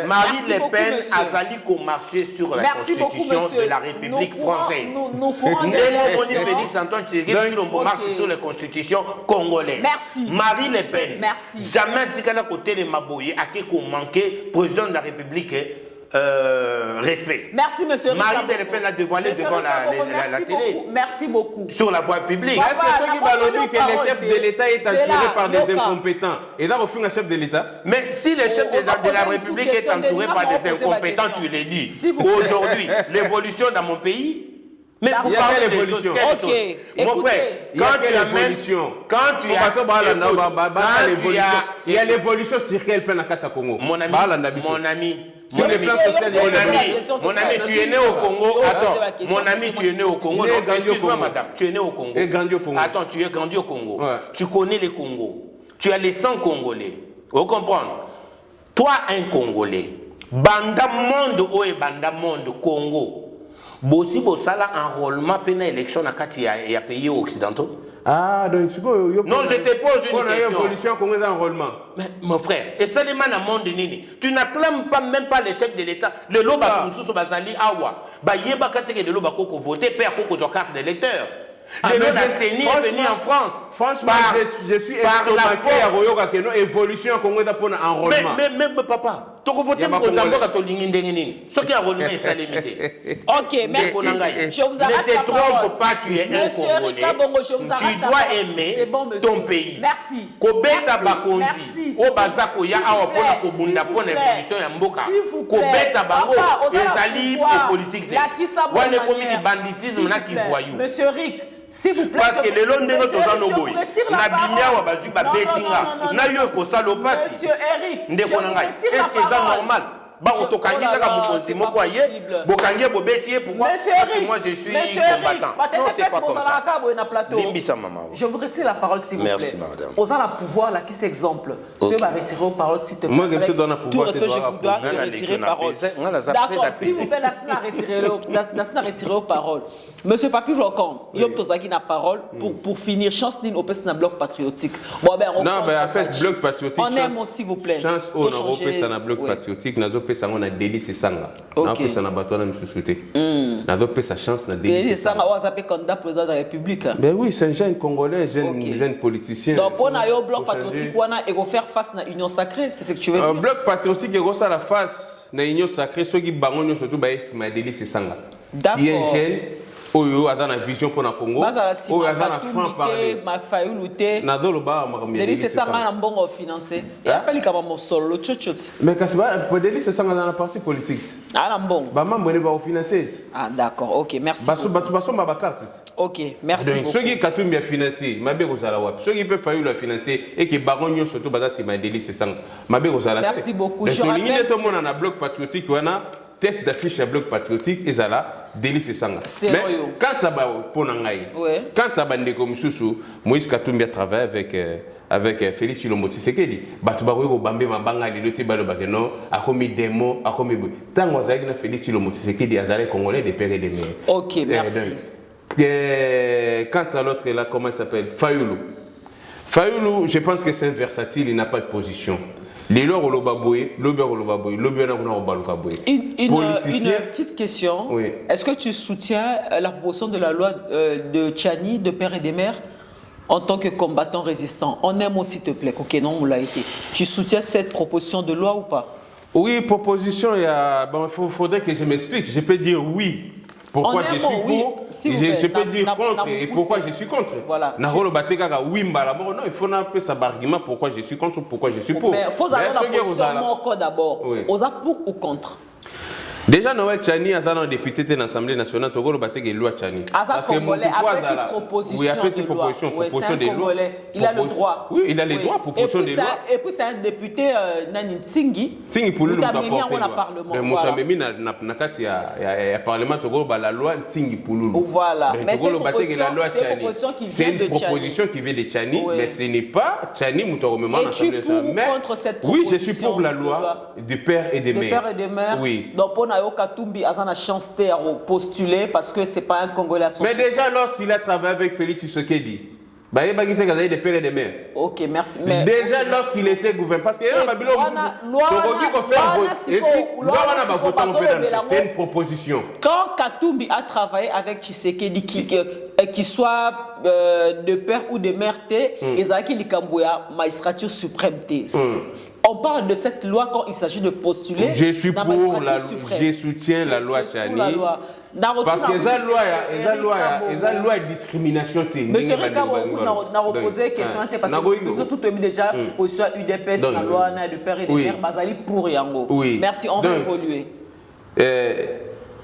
Marie Le Pen azali ko marcher sur la constitution de la République française. Ndenge Félix Antoine Tshisekedi Tshilombo marche sur la constitution congolaise. Merci. Marie Le Pen. Merci. Jamais tikana côté les maboye a que manquer président de la République respect. Merci, monsieur. Marie Le Pen a dévoilé devant la télé. Merci beaucoup. Sur la voie publique. Est-ce que ceux qui valident que le chef de l'État est entouré par des incompétents et là, au fond, un chef de l'État? Mais si le chef de la République est entouré par des incompétents, tu l'as dit. Aujourd'hui, l'évolution dans mon pays. Mais il y a quelle évolution? Mon frère, quand tu amènes, il y a l'évolution sur quel plan à Congo? Mon ami, sur le plan social, mon ami, tu es né au Congo. Attends, mon ami, tu es né au Congo. Excuse-moi, madame, tu es né au Congo. Attends, tu es grandi au Congo. Tu connais les Congos. Tu as les 100 Congolais. Vous comprenez? Toi, un Congolais, banda monde ou banda monde Congo. Bossi Bossala enrôlement pendant l'élection dans les pays occidentaux. Ah, donc non, je te pose une question. Évolution, comment est enrôlement? Mais mon frère, et ça demande à monde nini. Tu n'acclames pas même pas le chef de l'État. Le loba kususu bazali awa. Ba yeba kateke le loba koko voter père koko zo carte d'électeur. Le loba CENI est venu en France. Franchement, je suis estomaqué à Royoka que non évolution comment est pour enrôlement. Mais papa, tu voter pour Zamboka to lingi nini. Ce qui a enrôlement est ça limité. OK, merci. Je vous arrache la parole. Ne te trompe pas, tu es un Congolais. Tu dois aimer ton pays. Merci. Kobeta bakonzi. O bazako ya awa pona kobunda pona évolution ya mboka. Kobeta bango ezali politique. Wane komi di banditisme na ki voyou. Monsieur Rick, s'il vous plaît. Parce que les longs négociants no boy. Na bimia wa bazu ba betinga. Na yo ko salo pasi. Monsieur Eric, est-ce que c'est normal? Bah, on te kangi kaka mukonzi moko aye. Bokangi bobetier pourquoi? Parce que moi je suis combattant. Non, c'est pas comme ça. Limbisa maman. Je vous laisse la parole s'il vous plaît. Merci madame. Aux a la pouvoir là qui exemple. Monsieur va retirer aux paroles s'il te plaît. Moi je donne la Tout pouvoir. respect je vous dois retirer parole. D'accord, s'il vous plaît, la retirer aux paroles. Monsieur Papi Vlokan, Yom Tozaki na parole pour finir chance d'une opes na bloc patriotique. Bon ben non, mais en fait bloc patriotique. On aime s'il vous plaît. Chance on a opes na bloc patriotique, na opes on a délice sanga. Na opes na bateau na msusute. Na opes sa chance na délice sanga. On s'appelle candidat président de la République. Ben oui, c'est un jeune congolais, jeune politicien. Donc pour na yo bloc patriotique wana et go faire face na union sacrée, c'est ce que tu veux dire. Bloc patriotique et go ça la face na union sacrée ceux qui bangonyo surtout ba ma délice sanga. D'accord. Qui est jeune oyo a dans la vision pour na Congo. Oyo a dans la franc parler. Ma faille lutter. Na dolo ba ma délice sanga na mbongo financé. Et appelle kama mosolo tchotchot. Mais kasi ba pour délice sanga dans la partie politique. Ah na mbongo. Ba mambo ne ba financer. Ah d'accord. OK, merci. Baso ba carte. OK, merci beaucoup. Ceux qui katumbi a financé, mabe kozala wapi. Ceux qui peut faillir le financer et qui baronyo surtout baza c'est ma délice sanga. Mabe kozala. Merci beaucoup. Je rappelle tout le monde na bloc patriotique wana tête d'affiche à bloc patriotique et zala délice sanga. Mais quand taba ponangai. Quand taba ndeko mususu Moïse Katumbi a travaillé avec Félix Tshilombo Tshisekedi. Batu ba ko bambe mabanga lelo te balo bakeno akomi demo akomi bo. Tango azaki na Félix Tshilombo Tshisekedi azali congolais de père et de mère. OK, merci. Quant à l'autre là, comment il s'appelle? Fayoulou. Fayoulou, je pense que c'est un versatile, il n'a pas de position. Les lois au Baboui, une petite question. Oui. Est-ce que tu soutiens la proposition de la loi de Tchani, de père et de mère, en tant que combattant résistant? On aime aussi, s'il te plaît. Ok, non, on l'a été. Tu soutiens cette proposition de loi ou pas? Oui, proposition, il faudrait que je m'explique. Je peux dire oui. Pourquoi je suis pour, je peux dire contre et pourquoi je suis contre. Voilà. Non, il faut un peu ça argument pourquoi je suis contre, pourquoi je suis pour. Mais il faut avoir la position d'abord. On a pour ou contre? Déjà, Noël Tchani a dans le député de l'Assemblée nationale, tu as dit loi Tchani. Parce que oui, après cette proposition, proposition de loi. Il a le droit. Oui, il a les droits, proposition de loi. Et puis c'est un député Nani Tsingi. Tsingi pour lui, il a parlement. Il y a parlement, la loi Tsingi pour lui. Voilà. Mais c'est une proposition qui vient de Tchani, mais ce n'est pas Tchani Moutoromement. Et tu pour ou contre cette proposition? Oui, je suis pour la loi du père et des mères. Oui. Katumbi a la chance de postuler parce que c'est pas un Congolais à son. Mais déjà lorsqu'il a travaillé avec Félix Tshisekedi, il a des pères et des mères. Ok, merci. Mais déjà lorsqu'il était gouverneur, parce que c'est une proposition. Quand Katumbi a travaillé avec Tshisekedi, qui soit de père ou de mère, Ezaki Likambouya, magistrature suprême. On parle de cette loi quand il s'agit de postuler. Je suis pour la loi, je soutiens la loi Tchani. Parce que les loi de discrimination. Monsieur Rikabo, on a reposé question parce que nous avons tout déjà position UDPS, la loi de père et de mère, Bazali pour Yango. Merci, on va évoluer.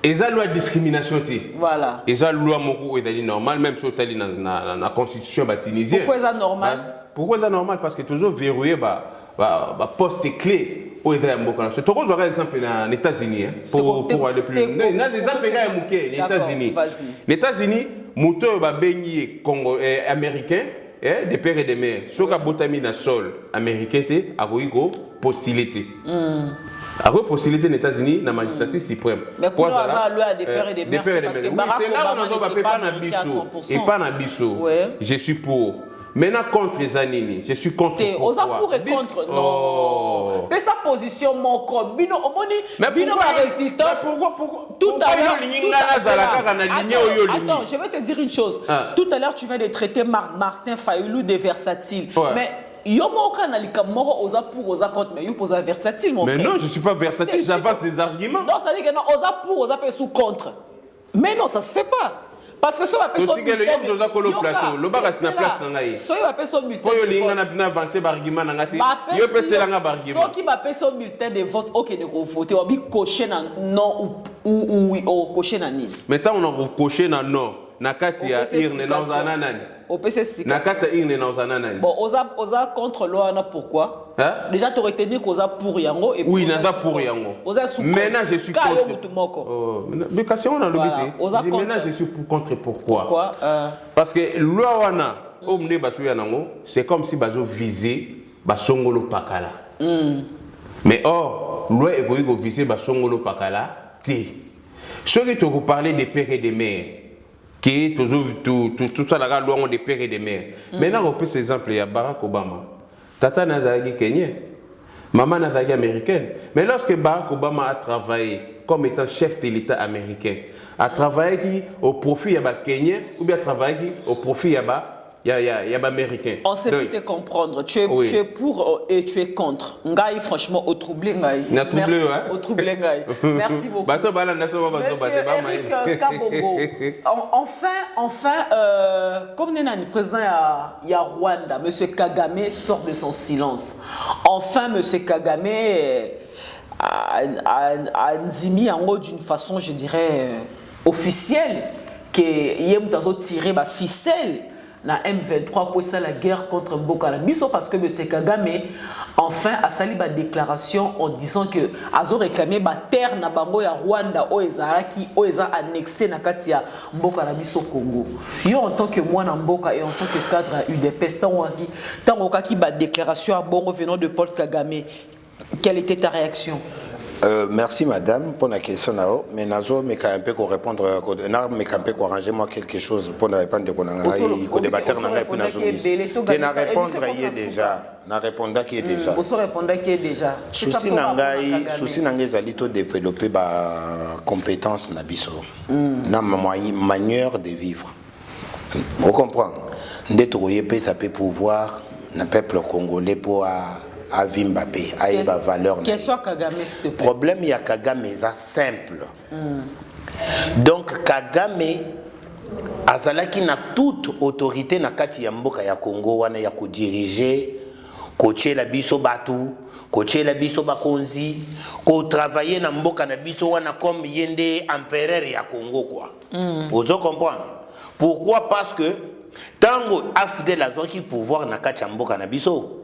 Et la loi de discrimination. Voilà. Et la loi est normale, même si tu dans la constitution tunisienne. Pourquoi c'est normal? Pourquoi c'est normal? Parce que toujours verrouillé, poste clé. C'est trop un exemple en États-Unis pour aller plus loin. Les États-Unis. Les États-Unis, moteur va baigner américain, des pères et des mères. Si on a botami na sol américain, a postuler. Après, possibilité aux États-Unis, dans la magistrature suprême. Mais pour ça, des pères et des mères. Oui, c'est là où on ne pas dans Bissau. Et pas dans Bissau. Je suis pour. Maintenant, contre les Anini, je suis contre. Aux pour et contre. Non. Mais sa position, mon corps. Bino, résultat. Pourquoi tout à l'heure. Attends, je vais te dire une chose. Tout à l'heure, tu viens de traiter Martin Fayoulou de versatile. Mais. Yomo kanalika moro oza pour oza contre mais yo posa versatile mon frère. Mais non, je suis pas versatile, j'avance des arguments. Non, ça dit que non, oza pour oza pe sous contre. Mais non, ça se fait pas. Parce que ça va pas sur le oza kolo plateau, le bar na place na ngai. So yo va pas son bulletin. Po yo linga na avancer par argument na ngati. Yo pe sela nga argument. So qui va pas son bulletin de vote OK de voter, on bi cocher na non ou oui ou cocher na ni. Maintenant on a coché na non. Nakati ya irne na ozana nani. On peut s'expliquer. Nakati ya irne na ozana nani. Bon, oza contre loi na pourquoi? Déjà tu aurais tenu qu'oza pour yango et oui, nada pour yango. Oza sous. Maintenant je suis contre. Oh, mais quand on a l'obité. Maintenant je suis contre pourquoi? Pourquoi? Parce que loi wana omne basu yanango, c'est comme si bazo viser basongolo pakala. Mais or, loi égoïque viser basongolo pakala té. Ceux qui te parler des pères et des mères qui est toujours tout ça la loi des pères et des mères. Maintenant on peut ces exemples il y a Barack Obama. Tata Nazagi kenyan, maman Nazagi américaine. Mais lorsque Barack Obama a travaillé comme étant chef de l'État américain, a travaillé au profit de Kenyan ou bien a travaillé au profit il y a américain. On sait plus te comprendre. Tu es pour et tu es contre. Ngai franchement au troublé ngai. Au troublé ngai. Merci beaucoup. Monsieur Eric Kabogo. Enfin comme le président il y a Rwanda, monsieur Kagame sort de son silence. Enfin monsieur Kagame a Nzimi en haut d'une façon je dirais officielle que yem tazo tirer ma ficelle. La M23 pour ça la guerre contre Mboka Biso parce que M. Kagame enfin a sali ba déclaration en disant que azo réclamé ba terre na bango ya Rwanda o ezaraki o eza annexé na kati ya Mboka na biso Congo. Yo en tant que moi na Mboka et en tant que cadre à UDPS tango ki ba déclaration à bongo venant de Paul Kagame, quelle était ta réaction? Merci madame pour la question. Mais Nazo me un peu qu'on répondre, mais un peu qu'on arranger moi quelque chose pour ne répondre de qu'on débattre dans la Nazo. Que na répondre y est déjà, na répondre qui est déjà. Pour répondre qui est déjà. Souci nangai zalito développer ba compétence na biso. Na manière de vivre. Vous comprenez? Ndetoye pe ça peut pouvoir na peuple congolais pour à Vimbappé, à Eva valeur. Quel soit Kagame, s'il te plaît. Problème, il y a Kagame, c'est simple. Donc, Kagame, azalaki na toute autorité na kati ya mboka ya Congo, wana ya ko diriger, coacher la biso batu, coacher la biso bakonzi, ko travailler na mboka na biso wana comme yende empereur ya Congo quoi. Vous comprenez? Pourquoi? Parce que tango afdel azoki pouvoir na kati ya mboka na biso.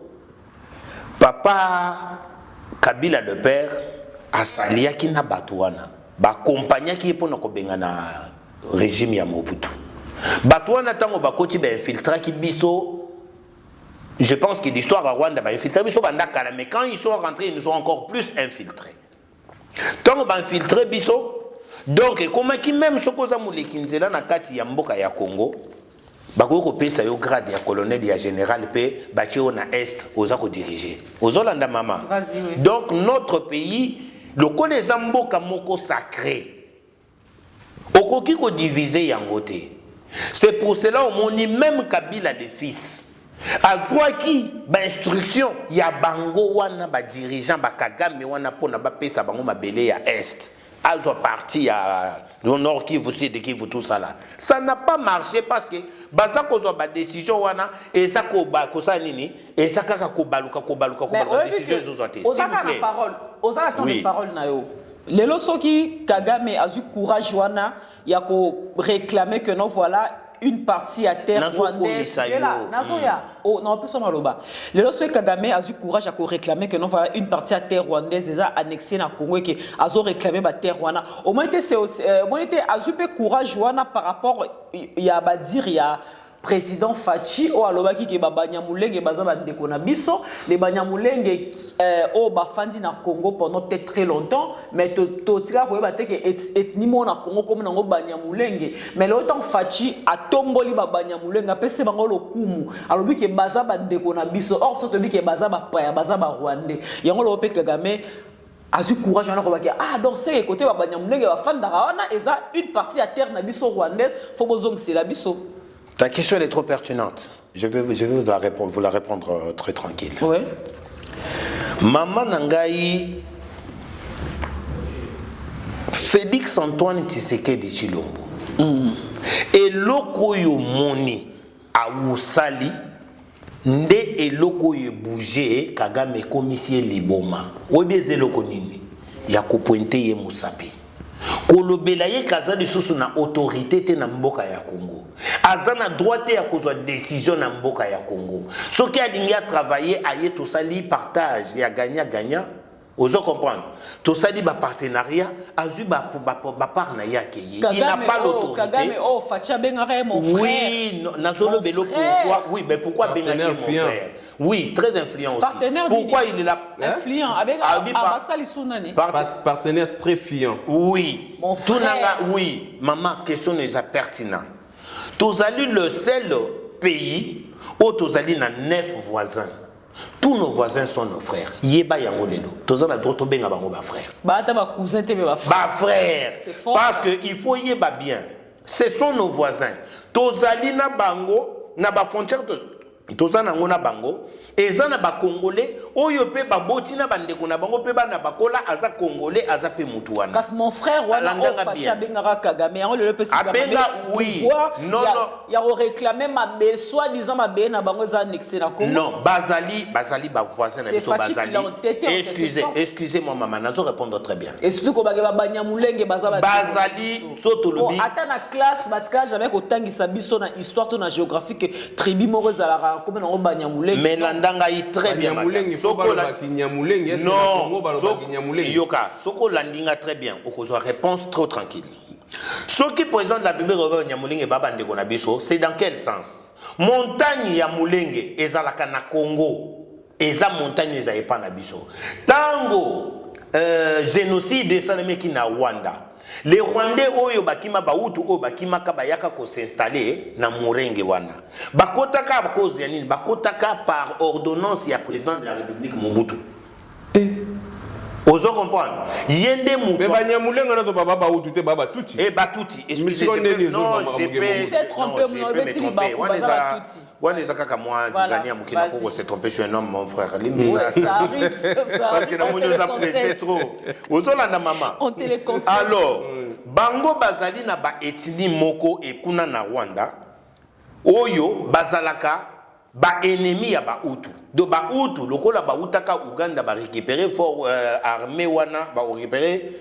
Papa Kabila le père asaliaki na batuana ba compagnie qui pour na kobenga na régime ya Mobutu batuana tango ba koti ba infiltrer ki biso. Je pense que l'histoire à Rwanda ba infiltrer biso banda kala, mais quand ils sont rentrés ils nous ont encore plus infiltrés tango ba infiltrer biso. Donc comment qui même sokoza mulekinzela na kati ya mboka ya Congo bakoko pesa yo grade ya colonel ya général pe batio na est oza ko diriger ozolanda mama. Donc notre pays le connaît mboka moko sacré okoki ko diviser yango te. C'est pour cela au moni même Kabila de fils azwaki ba instruction ya bango wana ba dirigeant ba Kagame wana pona ba pesa bango mabele ya est azo parti à le nord qui vous sait de qui vous tout ça là. Ça n'a pas marché parce que baza kozo ba décision wana et ça ko ba ko ça nini et ça kaka ko baluka décision zozote. Osaka na parole, osaka ton parole na yo. Lelo soki Kagame a eu courage wana ya ko réclamer que non voilà une partie à terre rwandaise. Oh non, plus on va le lorsque Kagame a eu courage à réclamer que non voilà une partie à terre rwandaise déjà annexée na Congo et que a réclamé la terre rwanda. Au moins c'est aussi, moi était a eu courage wana par rapport il y a dire il y a président Fachi o alobaki ke Banyamulenge baza bandeko na biso les Banyamulenge o bafandi na Congo pendant peut-être très longtemps mais to tika ko ba te ke ethnie mo na Congo comme nango Banyamulenge mais le temps Fachi atomboli Banyamulenge apese bango lokumu alobi ke baza bandeko na biso or so to bi ke baza ba paya baza ba Rwandais yango lo pe Kagame a su courage on a remarqué ah donc c'est côté Banyamulenge ba fanda wana eza une partie à terre na biso rwandaise faut bozong c'est la biso. Ta question elle est trop pertinente. Je vais vous la répondre très tranquille. Oui. Maman Nangaï Félix Antoine Tshisekedi Tshilombo. Et loko yo moni a usali nde eloko yo bouger Kagame commissaire liboma. Obeze loko nini ya ko pointer ye musapi. Kolobela ye kaza de susu na autorité te na mboka ya Congo. Azana droit ya kozwa décision na mboka ya Congo. Soki alingi a travailler aye to sali partage ya gagnant. Ozo comprendre. To sali ba partenariat azu ba part na yake. Il n'a pas l'autorité. Kagame Facha bengare mon frère. Oui, nazolo belo pourquoi? Oui, mais pourquoi bengare mon frère? Oui, très influent aussi. Partenaire pourquoi il est là? Influent avec partenaire très fiant. Oui. Mon frère. Oui, maman, question n'est pas pertinente. Tozali le seul pays où Tozali na 9 voisins. Tous nos voisins sont nos frères. Yeba yango lelo. Tozali na droit benga bango ba frère. Ba ta ba cousin te ba frère. Ba frère. Parce que il faut yeba bien. Ce sont nos voisins. Tozali na bango na ba frontière tozana ngona bango ezana ba congolais oyo pe ba botina bandeko na bango pe bana bakola aza congolais aza pe mutu wana parce mon frère wana Facha bengara Kagame yango le pesi Kagame oui non ya réclamer ma be soit disant ma be na bango za annexé na Congo non bazali ba voisin na biso bazali excusez-moi maman nazo répondre très bien explique ko ba Banyamulenge bazali soto lobi ata na classe batika jamais ko tangisa biso na histoire to na géographique tribu moko za comme on Banyamulenge mais landanga yi très bien soko la Banyamulenge est-ce que yoka soko landinga très bien okozwa réponse trop tranquille soki président de la République Banyamulenge baba ndeko na biso c'est dans quel sens montagne ya Mulenge ezalaka na Congo eza montagne eza epa na biso tango génocide esalemeki na Rwanda. Les Rwandais oyo bakima bautu oyo bakima ka bayaka ko s'installer na Murenge wana. Bakotaka cause ya nini? Bakotaka par ordonnance ya président de la République Mobutu. Ozo comprendre. Yende Mobutu. Mais Banyamulenge na to baba bautu te baba tuti. Batuti. Excusez-moi. Non, j'ai s'est trompé Wana kaka moi Zizania Mukina Koko s'est trompé, je suis un homme mon frère. Limbiza. Parce que na moni nous a pressé trop. Ozolanda maman. On téléconseille. Alors, bango bazali na ba ethnie moko et kuna na Rwanda. Oyo bazalaka ba ennemi ya ba Hutu. Do ba Hutu lokola ba utaka Uganda ba récupérer fort armée wana ba récupérer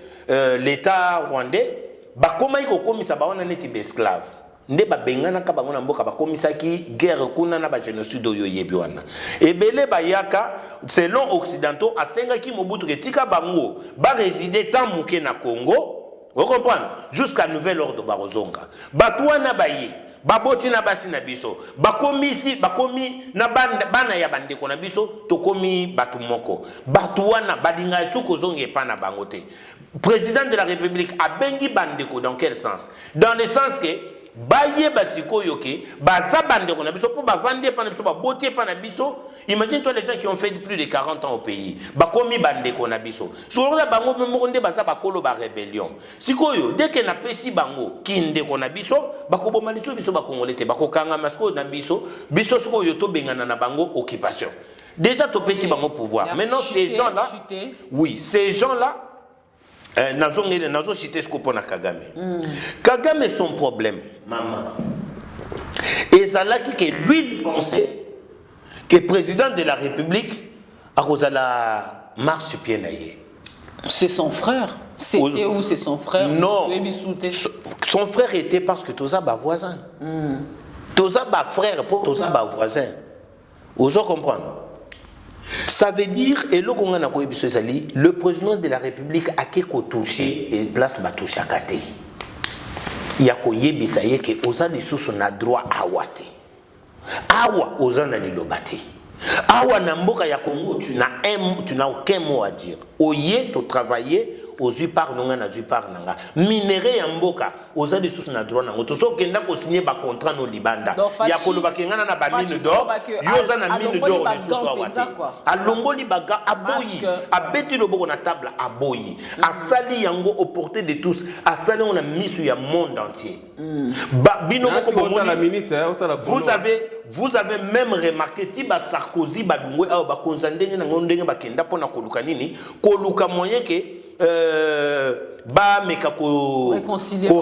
l'état rwandais ba koma iko komisa ba wana neti ba esclave. Nde ba bengana ka bango na mboka ba komisaki guerre kuna na ba génocide oyo yebi wana. Ebele ba yaka selon occidentaux asenga ki Mobutu ketika bango ba résider tant muke na Congo. Vous comprenez? Jusqu'à nouvel ordre barozonga. Batouana baye, baboti na basi na biso, bakomi na bana ya bandeko na biso, tokomi batu moko. Batouana badinga suko zonge pa na bangote. Président de la République a bengi bandeko dans quel sens? Dans le sens que baye basiko yoke, baza bandeko na biso, pour bavande pa na biso, babote pa na biso. Imagine-toi les gens qui ont fait plus de 40 ans au pays. Bakomi bandeko na biso. Sur la bango memonde baza bakolo ba rébellion. Sikoyo dès que na pesi bango kindeko na biso, bakoboma liso biso bakongolete, bakokanga masko na biso, biso sikoyo to bengana na bango occupation. Déjà to pesi bango pouvoir. Maintenant ces gens-là, oui, ces gens-là nazo cité ce qu'on a Kagame. Kagame son problème, maman. Et ça là qui lui pensait que président de la République a causé la marche pied naïe. C'est son frère. C'était où c'est son frère? Non. Son frère était parce que Toza ba voisin. Toza ba frère pour Toza ba voisin. Vous comprenez? Ça veut dire, et le président de la République a touché et place ba touché à Kate. Il y a koye bisaye que Oza de sous son droit à Wate. awa ozana liloba te awa na mboka ya Congo tu n'as aucun mot à dire oye to travailler aux par nonga na par nanga minéré ya mboka oza de sous na droit nango to so kenda ko signer ba contrat no libanda ya koloba kengana na ba mine d'or yoza na mine d'or de sous awate alongoli baga aboyi abeti loboko na table aboyi asali yango au portée de tous asali on a mis sur ya monde entier ba bino ko la ministre vous avez même remarqué Tiba Sarkozy badungwe a ba konzandenge na ngondenge ba kenda pona koluka nini koluka moyen ke ba meka ko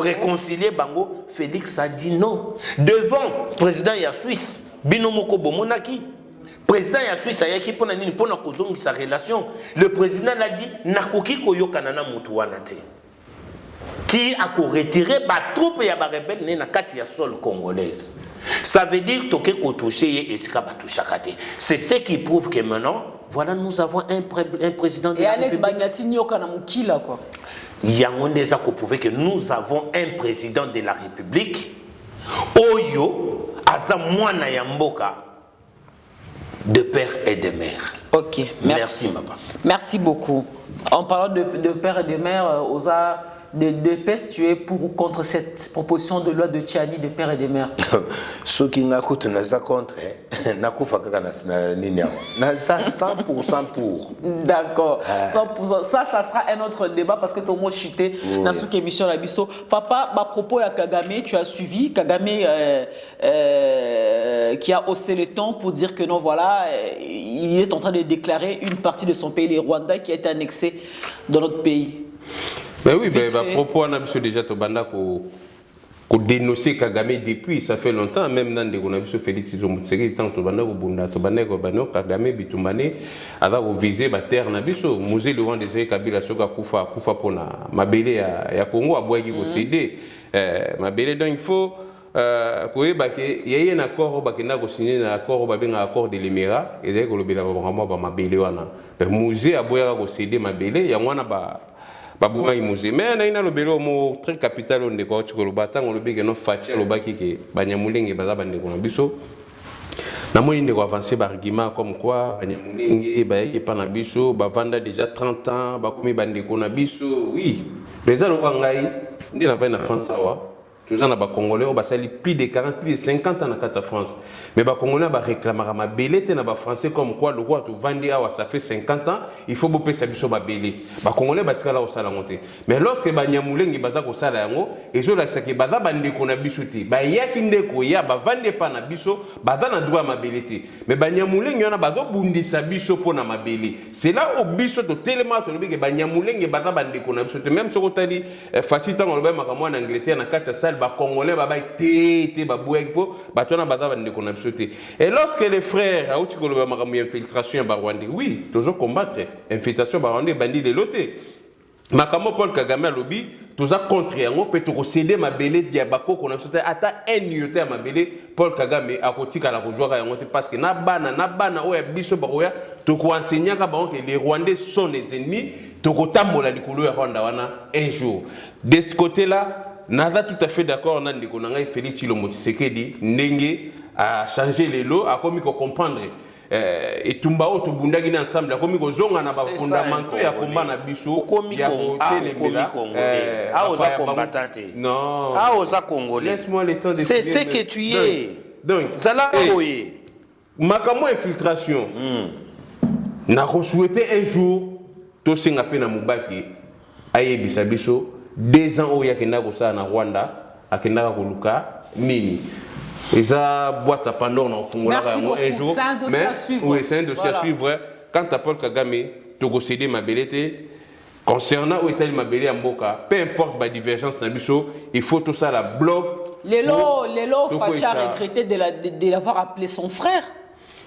réconcilier bango. Félix a dit non devant président ya Suisse bino moko bomonaki président ya Suisse ayaki pona nini pona kozongi sa relation le président l'a dit nakoki koyokana na mutu wana te ti a ko retirer ba troupe ya ba rebelle ne na kati ya sol congolaise. Ça veut dire que tu touché et c'est ce qui prouve que maintenant, voilà, nous avons un président de la République. Il y a un des qui prouve que nous avons un président de la République. Oyo, Azamwana Yamboka, de père et de mère. Ok, merci papa. Merci beaucoup. En parlant de père et de mère, Oza. De peste, tu es pour ou contre cette proposition de loi de Tchani de père et de mère? Ce qui n'a coûté n'a contre, n'a coûté 100% pour. D'accord, 100%. Ça sera un autre débat parce que tout le monde chuté dans cette émission la biso. Papa, ma propos à Kagame, tu as suivi Kagame qui a haussé le ton pour dire que non, voilà, il est en train de déclarer une partie de son pays, le Rwanda, qui a été annexé dans notre pays. Ben oui, ben, propos on a déjà Tobanda qu'on dénoncer Kagame depuis, ça fait longtemps, même dans des on a vu Félix Tshisekedi tant Tobanda ko bunda Tobanda ko bano Kagame bitumane ava ko viser ba terre na biso musée le roi des Kabila soka kufa pona mabele ya Congo aboyaki ko céder mabele donc il faut koyeba ke yaye na accord bakenda ko signer na accord ba benga accord de l'Émirat et dès ko lobela vraiment ba mabele wana le musée aboyaka ko céder mabele ya wana ba babuma imuse mais na ina lobelo mo très capital on de ko tiko lobata on lobeke no fatia lobaki ke banyamulenge baza bande ko na biso na moni ndeko avancer ba argument comme quoi banyamulenge ba yeke pa na biso ba vanda déjà 30 ans ba komi bande ko na biso oui déjà lo ngai ndi na pa na France wa tous en a Congolais, on a plus de 40, plus de 50 ans dans la France. Mais les Congolais réclament ma belé, les Français comme quoi le roi de Vandia, ça fait 50 ans, il faut payer sa biso ma belé. Les Congolais battent là au salaire monté. Mais lorsque Banyamouleng est basé au salaire, et je l'ai dit que Bada Bande qu'on a bisoté, Bayakinde Koya, Bavande Pana biso, Bada n'a droit à ma belé. Mais Banyamouleng y en a Bado Bundi sa biso pour ma belé. C'est là au biso de tellement que Banyamouleng et Bada Bande qu'on a bisoté. Même si on a dit, Fatita, on l'a dit en Angleterre, dans 4 salles, les Congolais ba té ba bouegpo ba tona baza ba ndeko na bisoté. Et lorsque les frères auti ko ba makamu infiltration ba Rwanda, oui, toujours combattre infiltration ba Rwanda bandi de loté. Makamo Paul Kagame lobby toza contre yango pe to céder ma belé dia bako ko na bisoté ata un yote ma belé Paul Kagame akotika la rejoindre yango parce que na bana o ya biso ba oya to ko enseigner ka ba que les Rwandais sont les ennemis to ko tambola likolo ya Rwanda wana un jour. De ce côté-là Nada tout à fait d'accord, on a dit qu'on a Félix Tshisekedi Ndenge a changé les lots, a commis qu'on comprendre. Et Tumbao to Bundagina ensemble, a commis qu'on zonga na ba fondamentaux ya combat na biso, ya non. Ah aux Congolais. Laisse-moi le temps de c'est ce que tu es. Donc, Zala Oye. Makamo infiltration. N'a souhaité un jour to singa pena mubaki aye bisabiso 2 ans où il y a na Rwanda akenda koluka nini eza boîte à Pandore na fungula un jour mais oui c'est un dossier à suivre quand à Paul Kagame to céder ma belete concernant où était ma belé mboka peu importe la divergence na biso il faut tout ça la bloc Lelo Facha a regretté de l'avoir appelé son frère.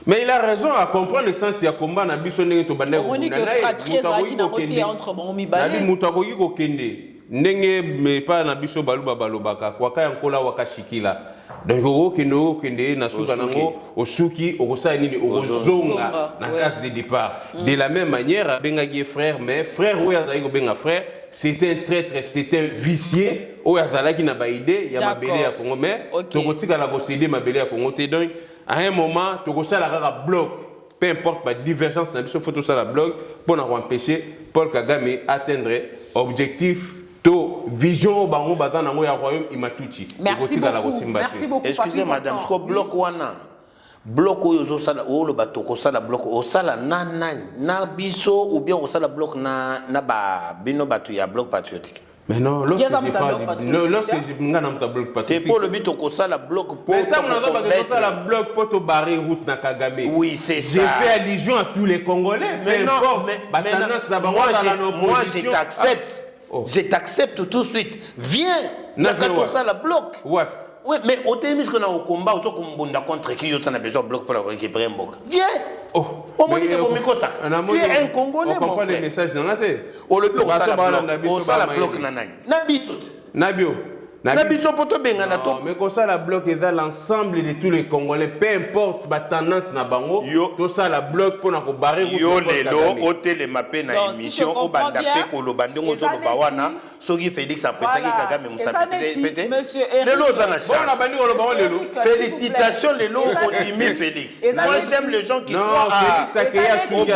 Mais il a raison à comprendre le sens du combat na biso ndenge to bandeko on dit que fratrie ezaki na côté entre Momi Balé mutakoki ko kende ndenge me pa na biso baluba balobaka kwaka yankola wakashikila donc okende na suka nango osuki okosala nini okozonga na case de départ de la même manière bengaki frère mais frère oyo azali ko benga frère c'était un traître c'était un vicieux oyo azalaki na ba idée ya mabele ya Congo mais tokotika la ko céder mabele ya Congo te donc à un moment tu ça la bloc peu importe la divergence na biso faut tout ça la bloc pour empêcher Paul Kagame atteindre objectif to vision bango batana ngo ya royaume imatuchi. Merci beaucoup. Excusez madame, ce bloc wana bloc oyo sala o lo bato ko sala bloc o sala na biso ou bien o sala bloc na ba bino bato ya bloc patriotique. Mais non, lorsque j'ai un bloc patriotique. C'est pour le but ko sala bloc pour la bloc pour te barrer route na Kagame. Oui, c'est ça. J'ai fait allusion à tous les Congolais. Mais non, moi je t'accepte. Je t'accepte tout de suite. Viens. Nakато ça la bloc. Ouais. Oui, mais au début qu'on a au combat, on a contre qui on a besoin de bloc pour récupérer un bloc. Viens. Oh. On m'a dit que ça. Tu es un Congolais, mon frère. On comprend les messages dans la tête. On le bloc, on ça la bloc nanani. Nabio. Nabito poto benga na to. Mais comme ça la bloc est dans l'ensemble de tous les Congolais, peu importe la tendance na bango, tout ça la bloc pour na ko barrer yo lelo hôtel mapé na émission au banda pe ko lo bande ngo zo ba wana soki Félix apetaki Kagame musa pété. Monsieur lelo za na chance. Bon la bandi ko lo ba lelo. Félicitations lelo Odimi Félix. Moi j'aime les gens qui croient au bon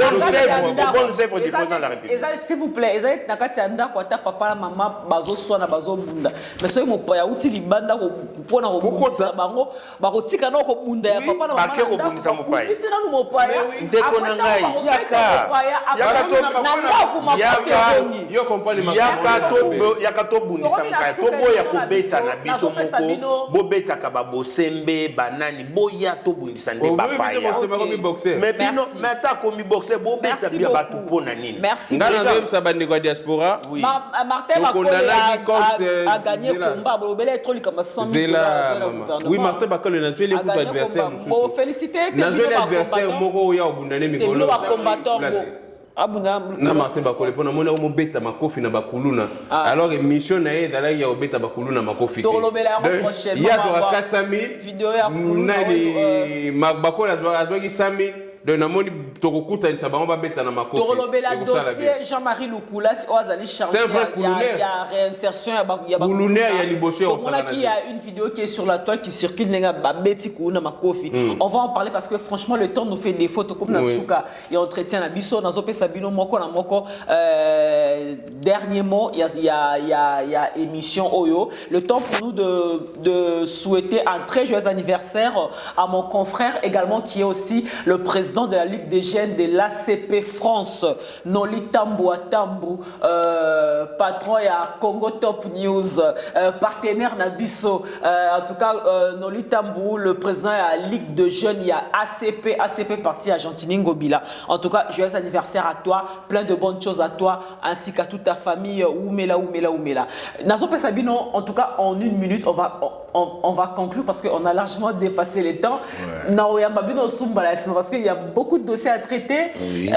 œuvre du président de la République. S'il vous plaît, ezali na kati ya ndako ata papa na maman bazo sona bazo bunda. Mais soki ya uti libanda ko pona ko bundisa bango ba ko tika na ko bunda ya papa na mama ko bundisa mopaya bisi na mopaya ndeko na ngai yo kompani yaka to bundisa mopaya to boya ko beta na biso moko bo beta ka ba bosembe banani boya to bundisa nde bapaya mais bino meta ko mi boxer bo beta bia batu pona nini merci ngana ngem sa bandi ko diaspora Martin Bakole a gagné combat oui, Martin Bakole n'a joué les groupes adversaires. Féliciter l'adversaire Moko ya Obundane Migolo. Na Martin Bakole pour na mona mo beta makofi na bakuluna. Alors mission na ye dala ya obeta bakuluna makofi. Il y a 400,000 vidéo ya kuluna. Nani Bakole azwa 100,000. Donc namoni tokokuta nsa bango ba beta na makofi. Torolobela dossier Jean-Marie Lukula si Ozali chargé. Il y a réinsertion il y a Kuluner il y a liboché au Salana. Il y a une vidéo qui est sur la toile qui circule nenga ba beti kuna makofi. On va en parler parce que franchement le temps nous fait des fautes comme na suka et entretien na biso na zope sabino moko na moko dernièrement il y a émission Oyo. Le temps pour nous de souhaiter un très joyeux anniversaire à mon confrère également qui est aussi le président de la Ligue des jeunes de l'ACP France, Noli Tambou Atambou, patron à Congo Top News, partenaire Nabiso, en tout cas Noli Tambou, le président de la Ligue de jeunes, il y a ACP parti Argentine Ngobila. En tout cas, joyeux anniversaire à toi, plein de bonnes choses à toi, ainsi qu'à toute ta famille, Oumela. Nazo Pesabino, en tout cas, en une minute, on va conclure parce qu'on a largement dépassé le temps. Parce qu'il y a beaucoup de dossiers à traiter. Oui.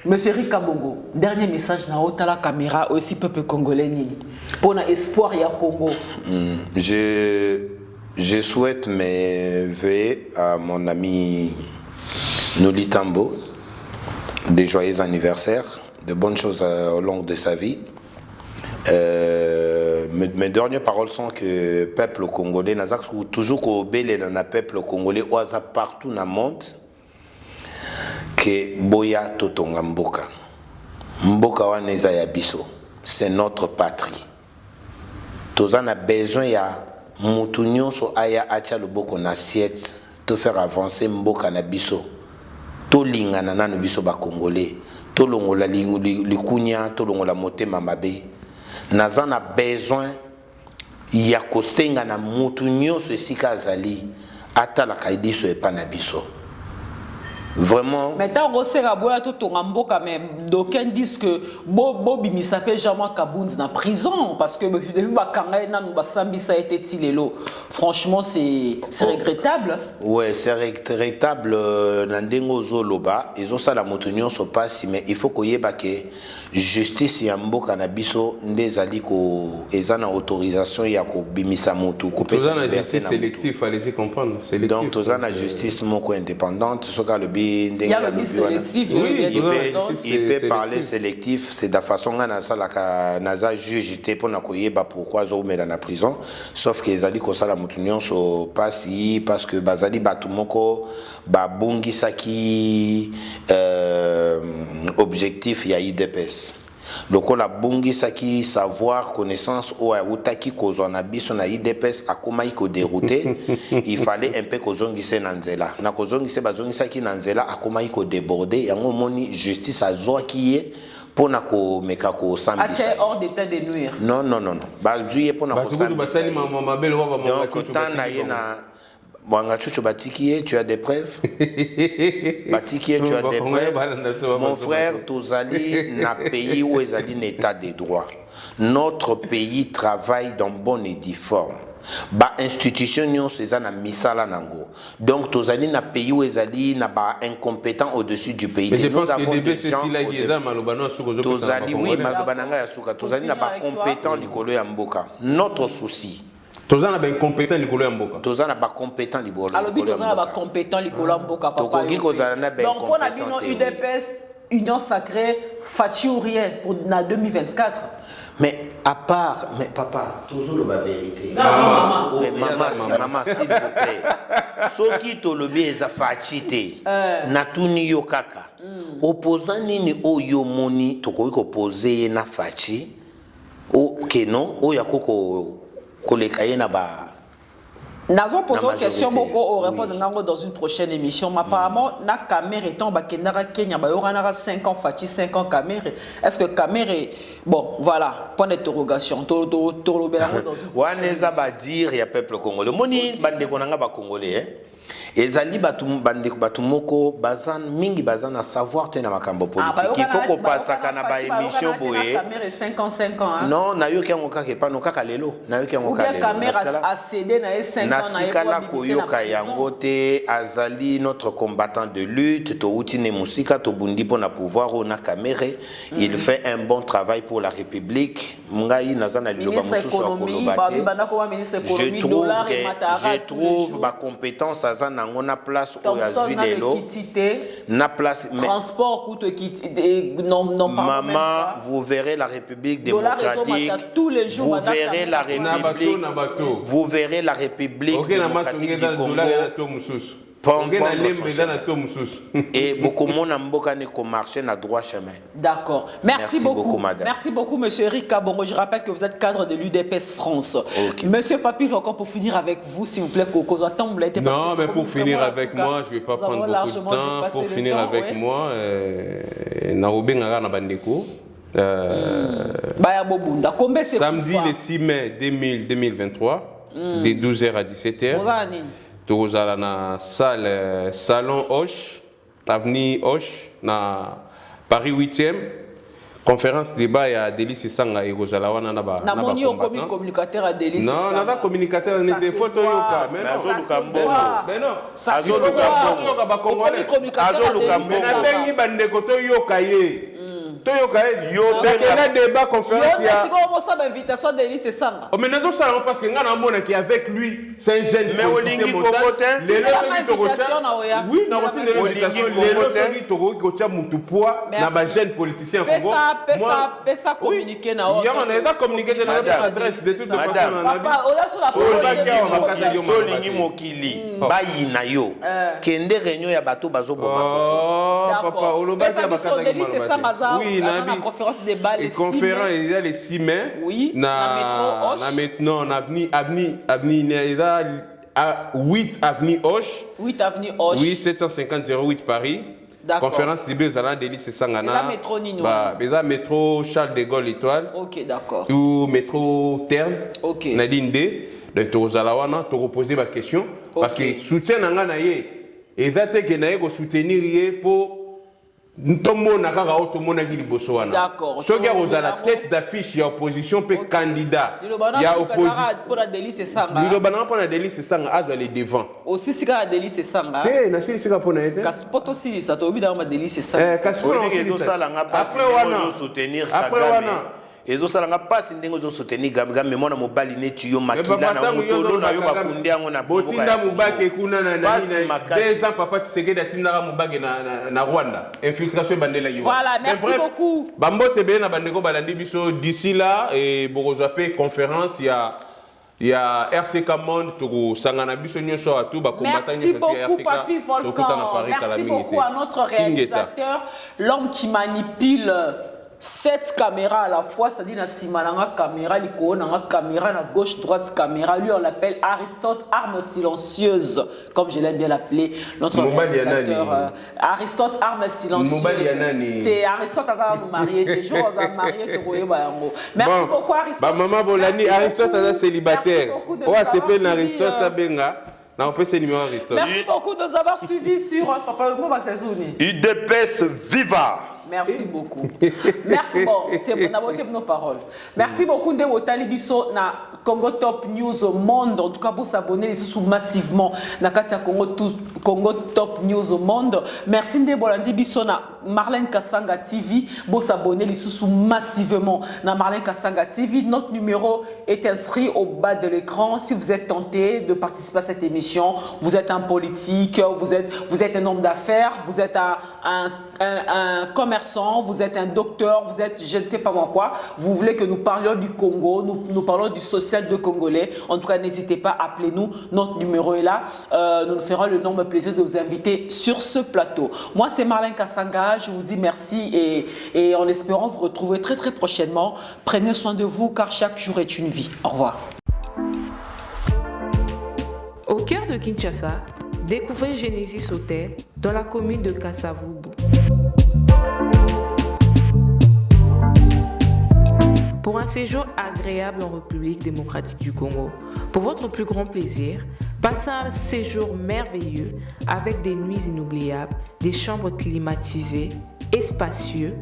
Monsieur Rika Bongo, dernier message na la caméra aussi peuple congolais nini. Pour l'espoir il y a Congo. Je souhaite mes vœux à mon ami Noli Tambo, des joyeux anniversaires, de bonnes choses au long de sa vie. Mes dernières paroles sont que le peuple congolais, toujours qu'au belé dans le peuple congolais, oisa partout dans le monde, que boya totonga mboka. Mboka waneza ya biso, c'est notre patrie. Tous on a besoin ya mutu nyonso aya acha loboko na assiette, to faire avancer mboka na biso. To lingana na biso ba congolais, to longola likunya, to longola motema mabe. Nazan a besoin ya kosenga na mutu nyonso esika azali ata la kaidiso epa na biso. Vraiment. Mais tant que c'est raboya tout ton amboka, mais d'aucuns disent que Bobi Misape Jama Kabounz na prison parce que depuis Bakanga na Basambi ça a été tilelo. Franchement c'est regrettable. Ouais, c'est regrettable nandengo zoloba, ils ont ça la motunyon so passe mais il faut koyeba que justice ya mboka na biso ndezali ko ezana autorisation ya ko bimisa mutu couper la justice sélective, allez-y comprendre, sélectif. Donc tozana justice moko indépendante, soka le il y a le bus sélectif. Il peut parler sélectif, c'est de la façon dont Naza juge pour pourquoi ils dans la prison. Sauf que les alliés comme ça la moutonnion sont pas si parce que bazali batumoko babungi saki objectif il y a IDPS. Donc la bungi saki savoir connaissance ou utaki kozona biso na IDPS akoma iko dérouté il fallait un peu kozongise nanzela na kozongise bazongisa ki nanzela akoma iko déborder yango moni justice azwa ki pour na ko meka ko sambisa hors d'état de nuire non bazuye pour na ko sambisa donc tana yena Mwanga Chucho Batikié, tu as des preuves? Batikié, tu as des preuves? Mon frère, Tozali n'a pays où ils ont un état de droit. Notre pays travaille dans bonne et due forme. Ba institution nyon c'est na misala nango. Donc Tozali n'a pays où ils ont n'a incompétent au-dessus du pays. Mais je pense que des gens Tozali oui, Malobananga Yasuka. Tozali n'a pas compétent likolo ya mboka. Notre souci. Tozan a bien compétent likolo ya mboka. Tozan a pas compétent likolo. Alors bi Tozan a pas compétent likolo ya mboka papa. Donc on a bien UDPS Union sacrée Fachi ou rien pour 2024. Mais à part mais papa, toujours la vérité. Maman, s'il vous plaît. Soki tolobi eza Fachi te. Natuni yo kaka. Opposant nini oyo moni tokoki ko poser na Fachi. O keno o yakoko Nous posé une question beaucoup au répondre dans une prochaine émission. Mais apparemment, na caméra étant Bakendara Kenya, il y aura 5 ans Fachi, 5 ans caméra. Est-ce que caméra bon voilà, point d'interrogation. Waneza ba dire il y a peuple congolais. Moni bande konanga ba congolais ezali batumoko bazan mingi bazan à savoir tena makambo politique il faut qu'on passe à kanaba émission boye caméra 5 ans non na yo kengo kaka pa no kaka lelo na yo kengo kaka lelo caméra a cédé na 5 ans na tikala koyoka yango te azali notre combattant de lutte to utine musika to bundi pona pouvoir na caméra il fait un bon travail pour la République ngai nazana liloba mususu kolobate je trouve ba compétence azana on a place où na place transport coûte quitter non maman vous verrez la République démocratique tous les jours vous verrez la République vous verrez la République démocratique du Congo et beaucoup de monde a marché na droit chemin. D'accord. Merci beaucoup, madame. Merci beaucoup, monsieur Eric Kabongo. Je rappelle que vous êtes cadre de l'UDPS France. Okay. Monsieur Papi, encore pour finir avec vous, s'il vous plaît, non, mais pour finir avec moi, je ne vais pas prendre beaucoup de temps. Pour finir avec moi, Narobe Ngara Bandeko. Samedi le 6 mai 2023, de 12h à 17h. Tozala na salle salon Hoche, avenue Hoche, na Paris 8e. Conférence débat ya Délice Sanga et Rosala wana na ba. Na moni communicateur à Délice Sanga. Non, na communicateur ni des photos yoka, mais non. Azo Lukambo. Yoka ba congolais. Azo Lukambo. Na bengi bande ko to yoka ye. Yo benga débat conférence ya. Est-ce qu'on ça invitation de Délice Sanga? Mais nous savons parce que ngana mona qui avec lui, c'est un jeune mais Olingi Kokotin. Les leçons oui, na rotine de l'invitation, les leçons Togo ko tia mutu poa na ba jeune politicien Congo. Pesa communiquer na autre. On a communiqué de notre adresse de toute façon. Papa, on a sur la Solingi Mokili. Bayi na yo. Kende réunion ya bato bazo bomba. Papa, on le basa bakata ki malobate. Oui, na conférence débat les 6 mai. Conférence il y a les 6 mai. Oui. Na maintenant avenue à 8 avenue Hoche. 8 avenue Hoche. Oui, 750 08 Paris. Conférence de Bézala Délice Sangana. Beza métro Nino. Beza métro Charles de Gaulle Étoile. OK, d'accord. Ou métro Terne. OK. Nadine D. Donc Tozalawana, tu reposer ma question parce que soutien nanga na ye. Et date que na ye ko soutenir ye pour ntomo na kaka otomona ki liboso wana. D'accord. Ce qui a la tête d'affiche ya opposition pe candidat. Ya opposition pour la Délice Sanga. Dilo bana pour la Délice Sanga azo les devant. Aussi sika la Délice Sanga. Te na sika pour na été. Kaspoto sili sa to bi dans ma Délice Sanga. Kaspoto soutenir Kagame. ezosalanga pasi ndenge ozosoutenir Gambe mwana mobali neti yo makila na motolo na yo bakundi yango na botinda mobake kuna na 2 ans papa Tshisekedi atindaka mobake na Rwanda infiltration bandela yo. Voilà, merci beaucoup. Bambote be na bandeko balandi biso d'ici là et bokozwa pe conférence il y a RCK Monde toko sangana biso nyonso atu ba combattant nyonso ya RCK. Merci beaucoup à notre réalisateur, l'homme qui manipule 7 caméras à la fois, c'est-à-dire na simananga caméra, liko na caméra na gauche droite caméra, lui on l'appelle Aristote arme silencieuse, comme je l'aime bien l'appeler notre réalisateur. Aristote arme silencieuse. C'est Aristote a marié des jours a marié te koyeba yango. Merci beaucoup Aristote. Maman Bolani Aristote a célibataire. Oh c'est plein Aristote abenga. Non, on peut se numéro Aristote. Merci beaucoup de nous avoir suivis sur Papa Ngo Baksasouni. UDPS viva. Merci beaucoup. Merci beaucoup. C'est bon, on a nos paroles. Merci beaucoup de votre biso na Congo Top News Monde. En tout cas, pour s'abonner massivement na Katia Congo Top News Monde. Merci de bolandi biso na Marlène Kasanga TV. Pour s'abonner massivement na Marlène Kasanga TV. Notre numéro est inscrit au bas de l'écran. Si vous êtes tenté de participer à cette émission, vous êtes un politique, vous êtes un homme d'affaires, vous êtes un commerçant, vous êtes un docteur, vous êtes je ne sais pas moi quoi, vous voulez que nous parlions du Congo, nous parlons du social de Congolais, en tout cas n'hésitez pas, appelez-nous, notre numéro est là, nous nous ferons l'énorme plaisir de vous inviter sur ce plateau. Moi c'est Marlène Kasanga, je vous dis merci et en espérant vous retrouver très très prochainement. Prenez soin de vous car chaque jour est une vie. Au revoir. Au cœur de Kinshasa, découvrez Genesis Hotel dans la commune de Kasavubu. Pour un séjour agréable en République démocratique du Congo, pour votre plus grand plaisir, passez un séjour merveilleux avec des nuits inoubliables, des chambres climatisées, spacieux,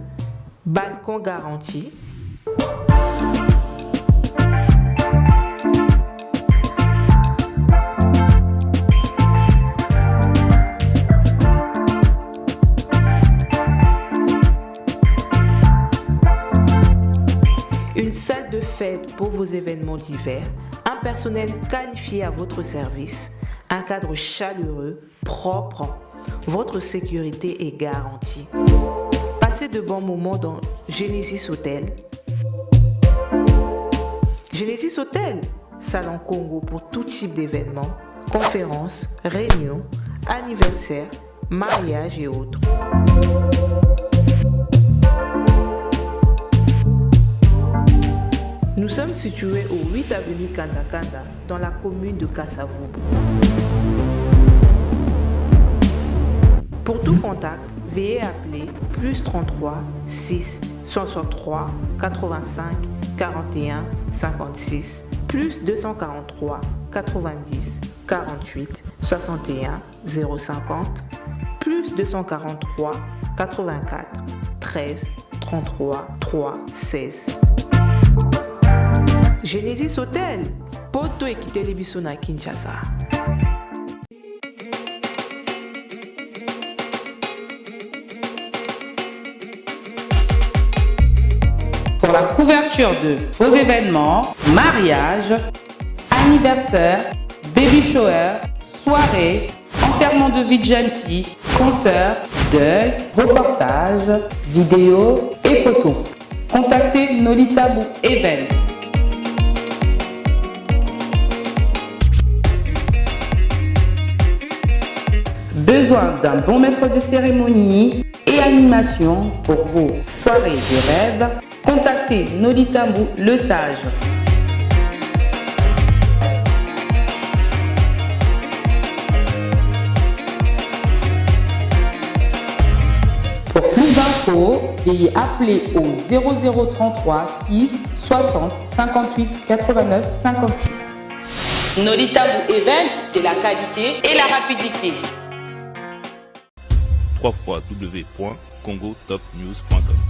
balcons garantis. Une salle de fête pour vos événements divers, un personnel qualifié à votre service, un cadre chaleureux, propre, votre sécurité est garantie. Passez de bons moments dans Genesis Hotel. Genesis Hotel, salon Congo pour tout type d'événements, conférences, réunions, anniversaires, mariages et autres. Nous sommes situés au 8 avenue Kanda dans la commune de Kasavubu. Pour tout contact, veuillez appeler +33 6 63 85 41 56 +243 90 48 61 050 +243 84 13 33 3 16. Genesis Hotel, poto ekiteli biso na Kinshasa. Pour la couverture de vos événements, mariage, anniversaire, baby shower, soirée, enterrement de vie de jeune fille, concert, deuil, reportage, vidéo et photos. Contactez Nolitabu Event. Besoin d'un bon maître de cérémonie et animation pour vos soirées de rêve? Contactez Nolitabu Le Sage. Pour plus d'infos, veuillez appeler au 0033 6 60 58 89 56. Nolitabu Event, c'est la qualité et la rapidité. www.congotopnews.com